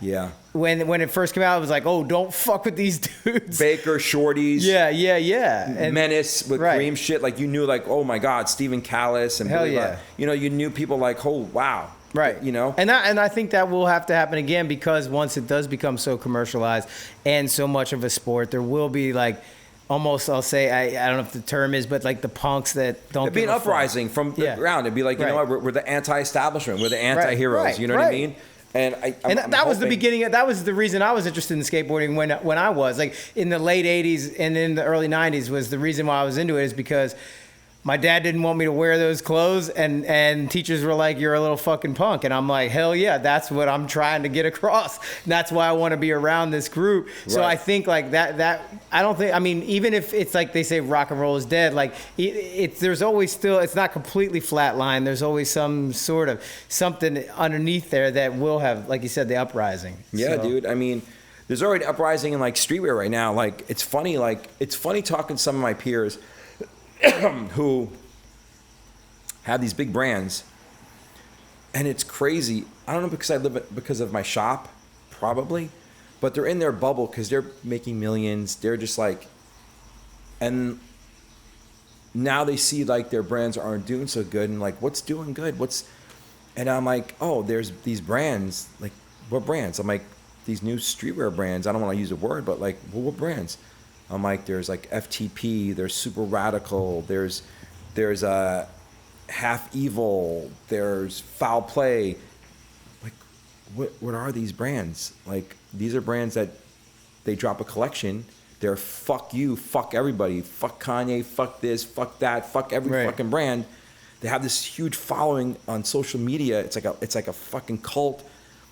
Yeah. When it first came out, it was like, oh, don't fuck with these dudes. Baker, Shorties. Yeah. And Menace with cream shit. Like you knew, like, oh my God, Stephen Callis and hell yeah. You knew people like, oh wow. Right. And I think that will have to happen again, because once it does become so commercialized and so much of a sport, there will be like, almost, I'll say, I don't know if the term is, but like the punks that don't. It'd be an uprising from the ground. It'd be like, you know what, we're the anti-establishment, we're the anti-heroes. You know what I mean? And that was the beginning. That was the reason I was interested in skateboarding when I was like in the late '80s and in the early '90s. Was the reason why I was into it, is because my dad didn't want me to wear those clothes, and teachers were like, you're a little fucking punk. And I'm like, hell yeah, that's what I'm trying to get across. And that's why I want to be around this group. Right. So I think like that, I don't think, I mean, even if it's like they say rock and roll is dead, like there's always still, it's not completely flatline. There's always some sort of something underneath there that will have, like you said, the uprising. Yeah, dude. I mean, there's already uprising in like streetwear right now. Like, it's funny talking to some of my peers who have these big brands, and it's crazy. I don't know, because of my shop, probably, but they're in their bubble because they're making millions. They're just like, and now they see like their brands aren't doing so good, and like, what's doing good? And I'm like, oh, there's these brands. Like, what brands? I'm like, these new streetwear brands. I don't want to use a word, but like, well, what brands? I'm like, there's like FTP, there's Super Radical, there's Half Evil, there's Foul Play. Like, what are these brands? Like, these are brands that they drop a collection. They're fuck you, fuck everybody, fuck Kanye, fuck this, fuck that, fuck every fucking brand. They have this huge following on social media. It's like a fucking cult.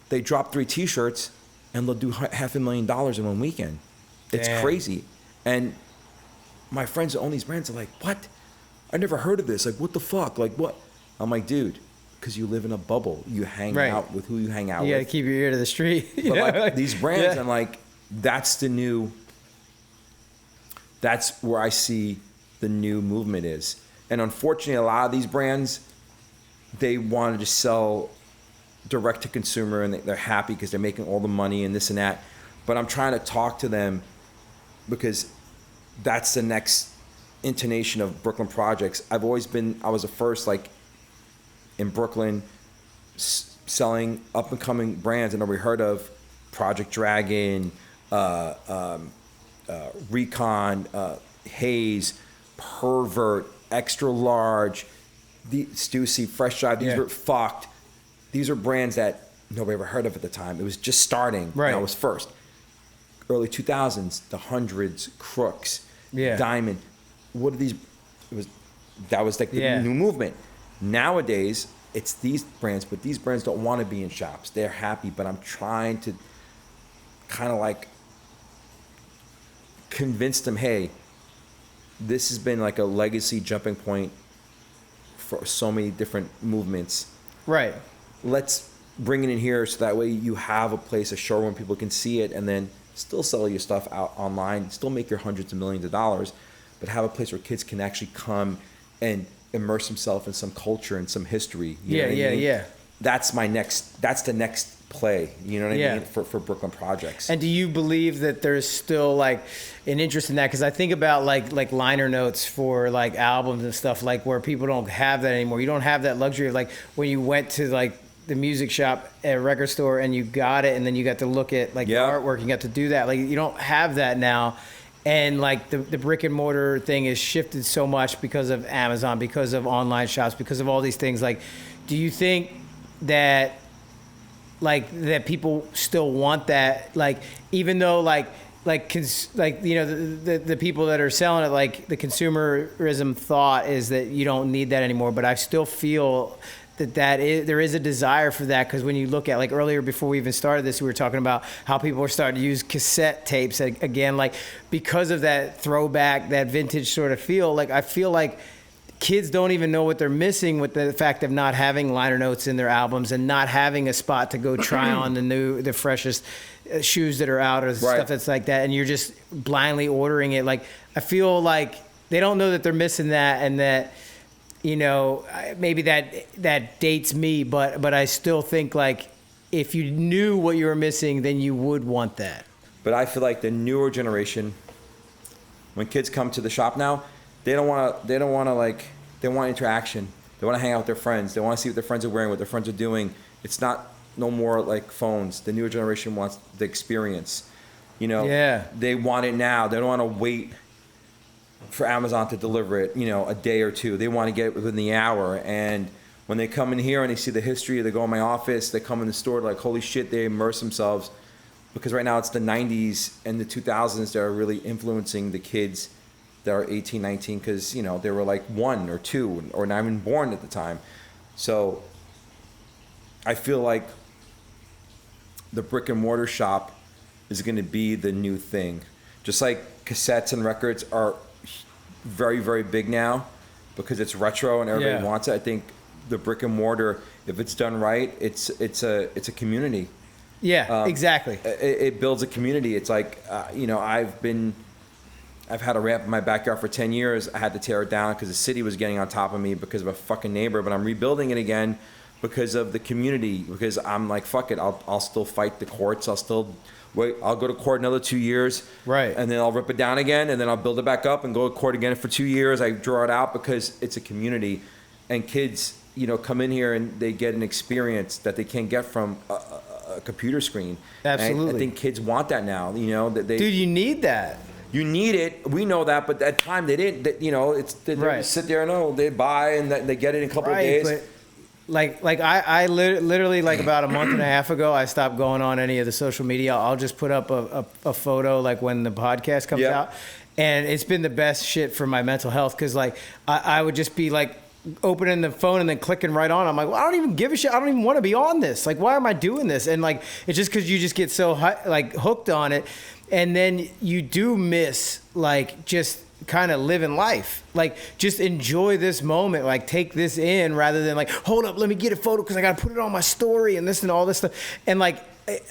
They drop 3 T-shirts and they'll do $500,000 in one weekend. It's crazy. And my friends that own these brands are like, what? I never heard of this. Like, what the fuck? Like, what? I'm like, dude, because you live in a bubble. You hang out with who you hang out with. You got to keep your ear to the street. But like these brands, I'm like, that's where I see the new movement is. And unfortunately, a lot of these brands, they want to just sell direct to consumer, and they're happy because they're making all the money and this and that. But I'm trying to talk to them, because that's the next intonation of Brooklyn Projects. I was the first, like, in Brooklyn, selling up and coming brands that nobody heard of. Project Dragon, Recon, Haze, Pervert, Extra Large, Stussy, Fresh Drive. These were fucked. These are brands that nobody ever heard of at the time. It was just starting. Right. And I was first. Early 2000s, the Hundreds, Crooks, Diamond. What are these? That was like the new movement. Nowadays, it's these brands, but these brands don't want to be in shops. They're happy, but I'm trying to kind of like convince them, hey, this has been like a legacy jumping point for so many different movements. Right. Let's bring it in here so that way you have a place, a showroom, people can see it, and then still sell your stuff out online, still make your hundreds of millions of dollars, but have a place where kids can actually come and immerse themselves in some culture and some history. You know what I mean? That's the next play, you know what I mean, for Brooklyn Projects. And do you believe that there's still like an interest in that? Because I think about like liner notes for like albums and stuff, like where people don't have that anymore. You don't have that luxury of like when you went to like the music shop at a record store and you got it and then you got to look at like the artwork, you got to do that. Like you don't have that now. And like the brick and mortar thing has shifted so much because of Amazon, because of online shops, because of all these things. Like, do you think that that people still want that? Like, even though like you know the people that are selling it, like the consumerism thought is that you don't need that anymore. But I still feel there is a desire for that, because when you look at like earlier before we even started this, we were talking about how people are starting to use cassette tapes again, like because of that throwback, that vintage sort of feel. Like I feel like kids don't even know what they're missing with the fact of not having liner notes in their albums and not having a spot to go try on the freshest shoes that are out or stuff that's like that, and you're just blindly ordering it. Like I feel like they don't know that they're missing that, and that, you know, maybe that dates me, but I still think like if you knew what you were missing, then you would want that. But I feel like the newer generation, when kids come to the shop now, they want interaction. They want to hang out with their friends. They want to see what their friends are wearing, what their friends are doing. It's not no more like phones. The newer generation wants the experience. You know, they want it now. They don't want to wait for Amazon to deliver it, you know, a day or two. They want to get it within the hour. And when they come in here and they see the history, they go in my office, they come in the store, like, holy shit, they immerse themselves. Because right now it's the 90s and the 2000s that are really influencing the kids that are 18, 19, because, you know, they were like 1 or 2 or not even born at the time. So I feel like the brick and mortar shop is going to be the new thing. Just like cassettes and records are very, very big now because it's retro and everybody wants it. I think the brick and mortar, if it's done right, it's a community. Yeah, exactly. It builds a community. It's like, you know, I've had a ramp in my backyard for 10 years. I had to tear it down because the city was getting on top of me because of a fucking neighbor, but I'm rebuilding it again because of the community, because I'm like, fuck it, I'll still fight the courts. I'll go to court another 2 years. Right. And then I'll rip it down again, and then I'll build it back up and go to court again for 2 years. I draw it out because it's a community. And kids, you know, come in here and they get an experience that they can't get from a computer screen. Absolutely. And I think kids want that now, you know. Dude, you need that. You need it. We know that, but at that time they didn't. You know, they sit there and they buy and they get it in a couple of days. But like I literally like about a month and a half ago, I stopped going on any of the social media. I'll just put up a photo like when the podcast comes out, and it's been the best shit for my mental health, because like I would just be like opening the phone and then clicking right on. I'm like, well, I don't even give a shit. I don't even want to be on this. Like, why am I doing this? And like, it's just because you just get so hooked on it, and then you do miss like just kind of living life. Like, just enjoy this moment, like take this in, rather than like, hold up, let me get a photo because I got to put it on my story and this and all this stuff. And like,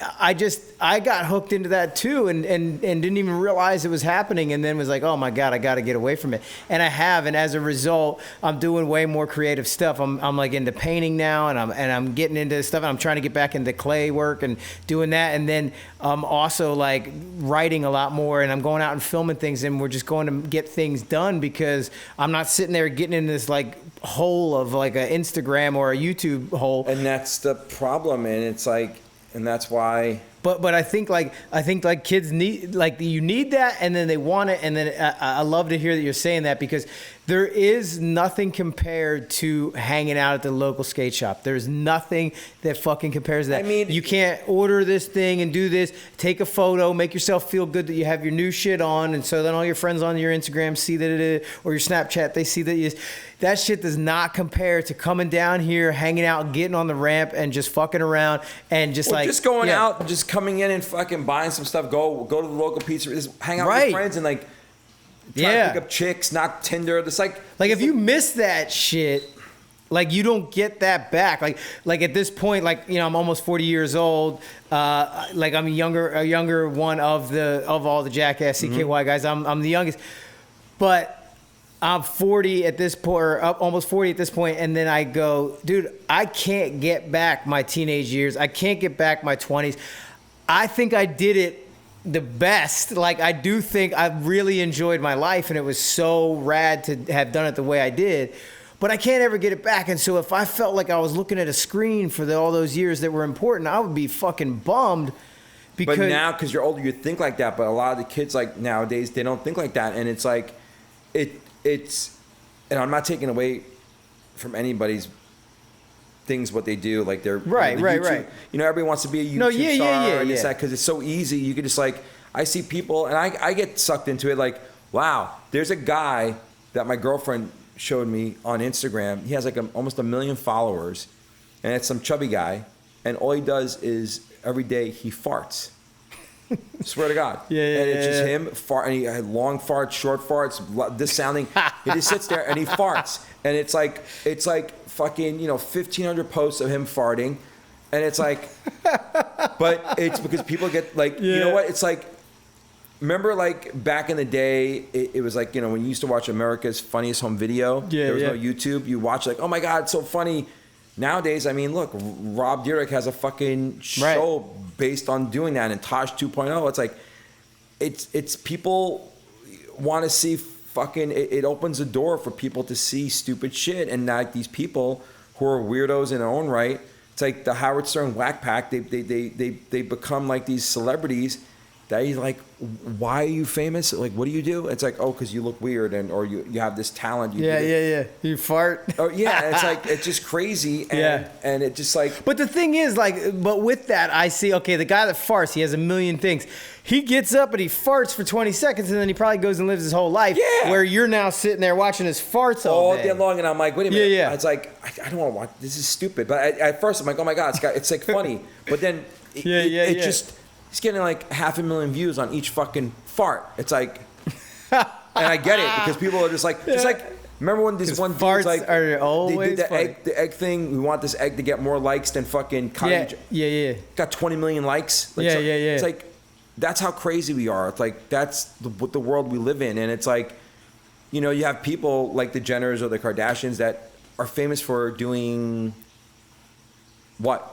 I got hooked into that too, and didn't even realize it was happening, and then was like, oh my God, I got to get away from it. And I have, and as a result, I'm doing way more creative stuff. I'm like into painting now, and I'm getting into stuff, and I'm trying to get back into clay work and doing that. And then I'm also like writing a lot more, and I'm going out and filming things, and we're just going to get things done, because I'm not sitting there getting in this like hole of like an Instagram or a YouTube hole. And that's the problem, and it's like, and that's why But I think like kids need, like, you need that, and then they want it, and then I love to hear that you're saying that, because there is nothing compared to hanging out at the local skate shop. There's nothing that fucking compares to that. I mean, you can't order this thing and do this, take a photo, make yourself feel good that you have your new shit on, and so then all your friends on your Instagram see that it is, or your Snapchat, they see that you. That shit does not compare to coming down here, hanging out, getting on the ramp, and just fucking around, and just just going out, and just coming in and fucking buying some stuff. Go to the local pizza, just hang out with your friends, and like try to pick up chicks, not Tinder. It's like if you miss that shit, like, you don't get that back. Like at this point, like, you know, I'm almost 40 years old. Like, I'm a younger one of all the Jackass CKY guys. I'm the youngest, but I'm 40 at this point, or almost 40 at this point, and then I go, dude, I can't get back my teenage years. I can't get back my 20s. I think I did it the best. Like, I do think I really enjoyed my life, and it was so rad to have done it the way I did. But I can't ever get it back. And so if I felt like I was looking at a screen for all those years that were important, I would be fucking bummed. Because, but now, because you're older, you think like that. But a lot of the kids, like, nowadays, they don't think like that. And it's like, and I'm not taking away from anybody's things, what they do, like they're right. You know, everybody wants to be a YouTube star, and it's that, because it's so easy. You could just, like, I see people, and I get sucked into it. Like, wow, there's a guy that my girlfriend showed me on Instagram. He has like almost 1 million followers, and it's some chubby guy, and all he does is every day he farts. Swear to God. And it's just him fart, and he had long farts, short farts, this sounding. He just sits there and he farts, and it's like fucking, you know, 1,500 posts of him farting, and it's like, but it's because people get like, you know what? It's like, remember, like, back in the day, it was like, you know, when you used to watch America's Funniest Home Video, there was no YouTube. You watch, like, oh my God, it's so funny. Nowadays, I mean, look, Rob Dyrdek has a fucking show based on doing that, and Taj 2.0. It's like, it's people want to see fucking. It opens the door for people to see stupid shit, and like these people who are weirdos in their own right. It's like the Howard Stern Whack Pack. They become like these celebrities. That he's like, why are you famous? Like, what do you do? It's like, oh, because you look weird, or you have this talent. You fart. Oh yeah, it's like, it's just crazy, and it just like. But the thing is, like, but with that, I see, okay, the guy that farts, he has 1 million things. He gets up and he farts for 20 seconds, and then he probably goes and lives his whole life. Yeah. Where you're now sitting there watching his farts all day long, and I'm like, wait a minute. Yeah. It's like, I don't want to watch. This is stupid. But at first, I'm like, oh my God, it's like funny. But then it just. He's getting like 500,000 views on each fucking fart. It's like, and I get it, because people are just like, remember when this one dude's like, are always they did the egg thing. We want this egg to get more likes than fucking cottage. Yeah. Got 20 million likes. Like, It's like, that's how crazy we are. It's like, that's the world we live in. And it's like, you know, you have people like the Jenners or the Kardashians that are famous for doing what?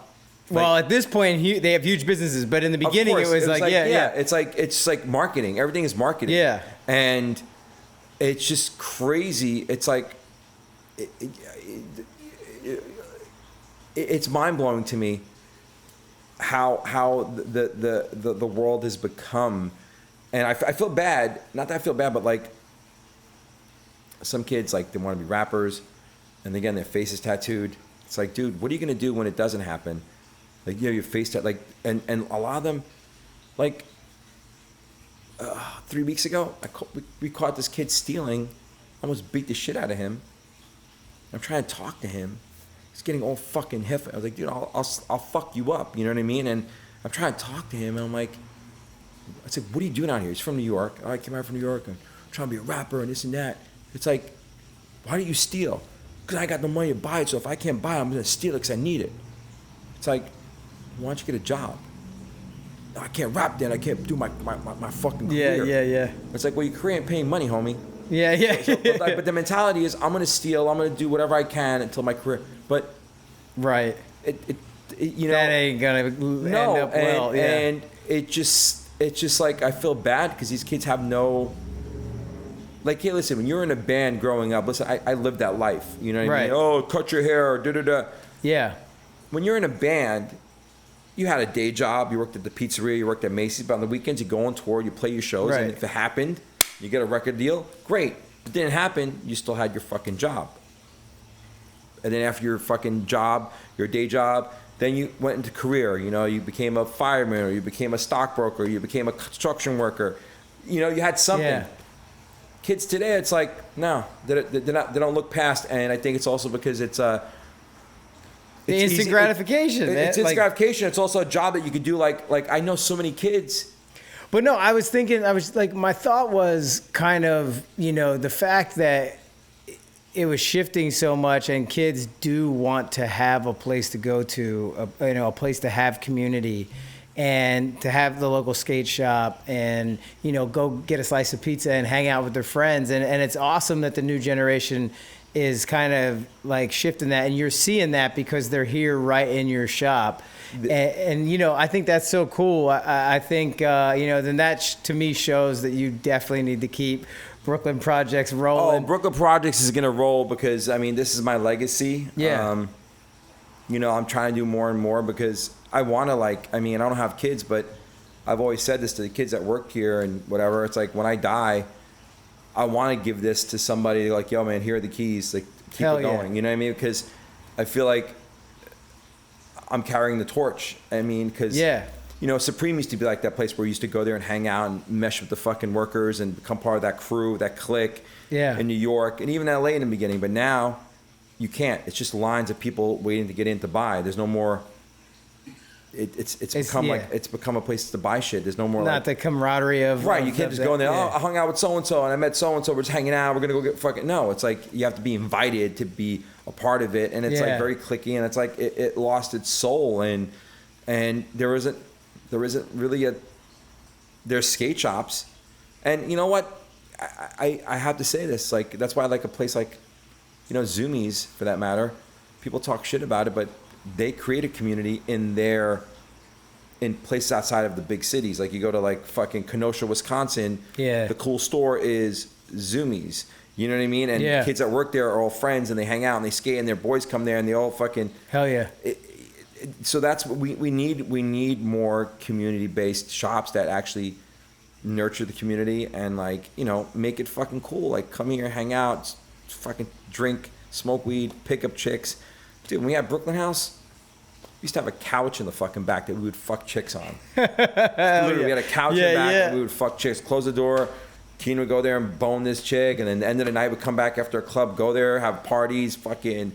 Well, at this point, they have huge businesses, but in the beginning, it was like, it's like marketing. Everything is marketing. Yeah. And it's just crazy. It's like, it's mind blowing to me how the world has become. And I feel bad. Not that I feel bad, but like some kids, like, they want to be rappers, and again, their face is tattooed. It's like, dude, what are you going to do when it doesn't happen? Like, you know, your face tattooed, like, and a lot of them, like, 3 weeks ago, we caught this kid stealing. Almost beat the shit out of him. I'm trying to talk to him. He's getting all fucking hiff. I was like, dude, I'll fuck you up. You know what I mean? And I'm trying to talk to him, and I'm like, I said, what are you doing out here? He's from New York. I came out from New York, and I'm trying to be a rapper and this and that. It's like, why do you steal? Because I got no money to buy it. So if I can't buy it, I'm gonna steal it because I need it. It's like, why don't you get a job? I can't rap then. I can't do my fucking career. Yeah. It's like, well, your career ain't paying money, homie. Yeah. So, but the mentality is, I'm gonna steal. I'm gonna do whatever I can until my career. But right, it you know, that ain't gonna end up well. And it's just like, I feel bad because these kids have no. Like, hey, listen, when you're in a band growing up, listen, I lived that life. You know what I mean? Oh, cut your hair, da. Yeah. When you're in a band, you had a day job. You worked at the pizzeria. You worked at Macy's. But on the weekends, you go on tour. You play your shows. Right. And if it happened, you get a record deal. Great. If it didn't happen, you still had your fucking job. And then after your fucking job, your day job, then you went into career. You know, you became a fireman, or you became a stockbroker, you became a construction worker. You know, you had something. Yeah. Kids today, it's like, no, they don't look past. And I think it's also because it's The instant easy. gratification, man. It's instant gratification. It's also a job that you could do. Like I know so many kids. But no, I was like, my thought was kind of, you know, the fact that it was shifting so much, and kids do want to have a place to go to, a place to have community, and to have the local skate shop, and, you know, go get a slice of pizza and hang out with their friends. And it's awesome that the new generation is kind of like shifting that, and you're seeing that because they're here right in your shop. And you know, I think that's so cool. I think, you know, then that to me shows that you definitely need to keep Brooklyn Projects rolling. Oh, Brooklyn Projects is going to roll because, I mean, this is my legacy. Yeah. You know, I'm trying to do more and more because I want to, like, I mean, I don't have kids, but I've always said this to the kids that work here and whatever. It's like, when I die, I want to give this to somebody like, yo, man, here are the keys. Like, keep Hell it going. yeah. You know what I mean? Because I feel like I'm carrying the torch. I mean, because, Yeah. you know, Supreme used to be like that place where you used to go there and hang out and mesh with the fucking workers and become part of that crew, that clique. Yeah. In New York and even LA in the beginning. But now you can't. It's just lines of people waiting to get in to buy. There's no more. It's become yeah. like, it's become a place to buy shit. There's no more Not the camaraderie of right. You can't just go in there. Yeah. Oh, I hung out with so and so and I met so and so. We're just hanging out. We're gonna go get fucking. No, it's like you have to be invited to be a part of it, and it's Yeah. like very cliquey, and it's like it lost its soul, and there isn't really there's skate shops, and you know what, I have to say this, like, that's why I like a place like, you know, Zoomies for that matter. People talk shit about it, but they create a community in places outside of the big cities. Like, you go to like fucking Kenosha, Wisconsin. Yeah. The cool store is Zoomies. You know what I mean? And Yeah. kids that work there are all friends, and they hang out and they skate, and their boys come there and they all fucking. Hell yeah. So that's what we need. We need more community-based shops that actually nurture the community and, like, you know, make it fucking cool. Like, come here, hang out, fucking drink, smoke weed, pick up chicks. Dude, when we had Brooklyn House, we used to have a couch in the fucking back that we would fuck chicks on. Literally, we had a couch in the back and we would fuck chicks. Close the door. Keen would go there and bone this chick, and then the end of the night would come back after a club, go there, have parties, fucking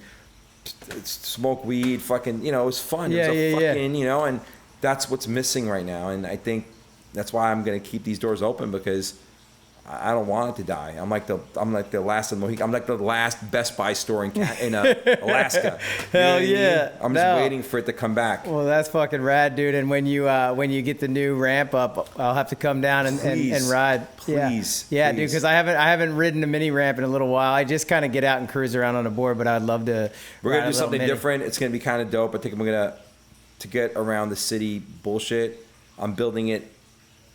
smoke weed, fucking, you know, it was fun. It was a fucking, you know, and that's what's missing right now. And I think that's why I'm gonna keep these doors open, because I don't want it to die. I'm like the last of the Mohicans. I'm like the last Best Buy store in Alaska. Hell You know what I yeah. mean? I'm just waiting for it to come back. Well, that's fucking rad, dude. And when you get the new ramp up, I'll have to come down and ride. Please. Yeah, dude, because I haven't ridden a mini ramp in a little while. I just kind of get out and cruise around on a board, but I'd love to. We're ride gonna a do little something mini. different. It's gonna be kind of dope. I think I'm gonna, to get around the city bullshit, I'm building it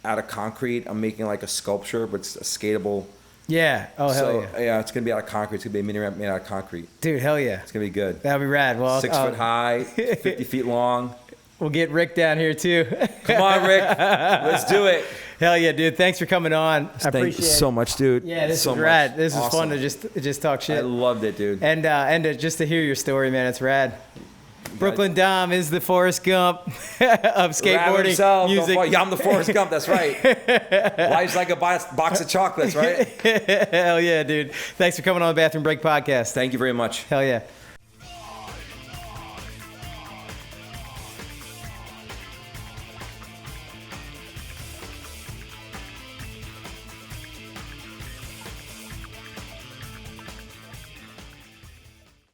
out of concrete. I'm making like a sculpture, but it's a skatable. Yeah. Oh, hell So, yeah. yeah, it's gonna be out of concrete. It's gonna be a mini ramp made out of concrete. Dude, hell yeah. It's gonna be good. That'd be rad. Well, 6 foot high, 50 feet long. We'll get Rick down here too. Come on, Rick. Let's do it. Hell yeah, dude. Thanks for coming on. I Thank appreciate you so much, dude. Yeah, this so is rad. much. This is Awesome. fun to just talk shit. I loved it, dude. And just to hear your story, man, it's rad. Brooklyn Dom is the Forrest Gump of skateboarding Himself, music. yeah, I'm the Forrest Gump. That's right. Life's like a box of chocolates, right? Hell yeah, dude. Thanks for coming on the Bathroom Break podcast. Thank you very much. Hell yeah.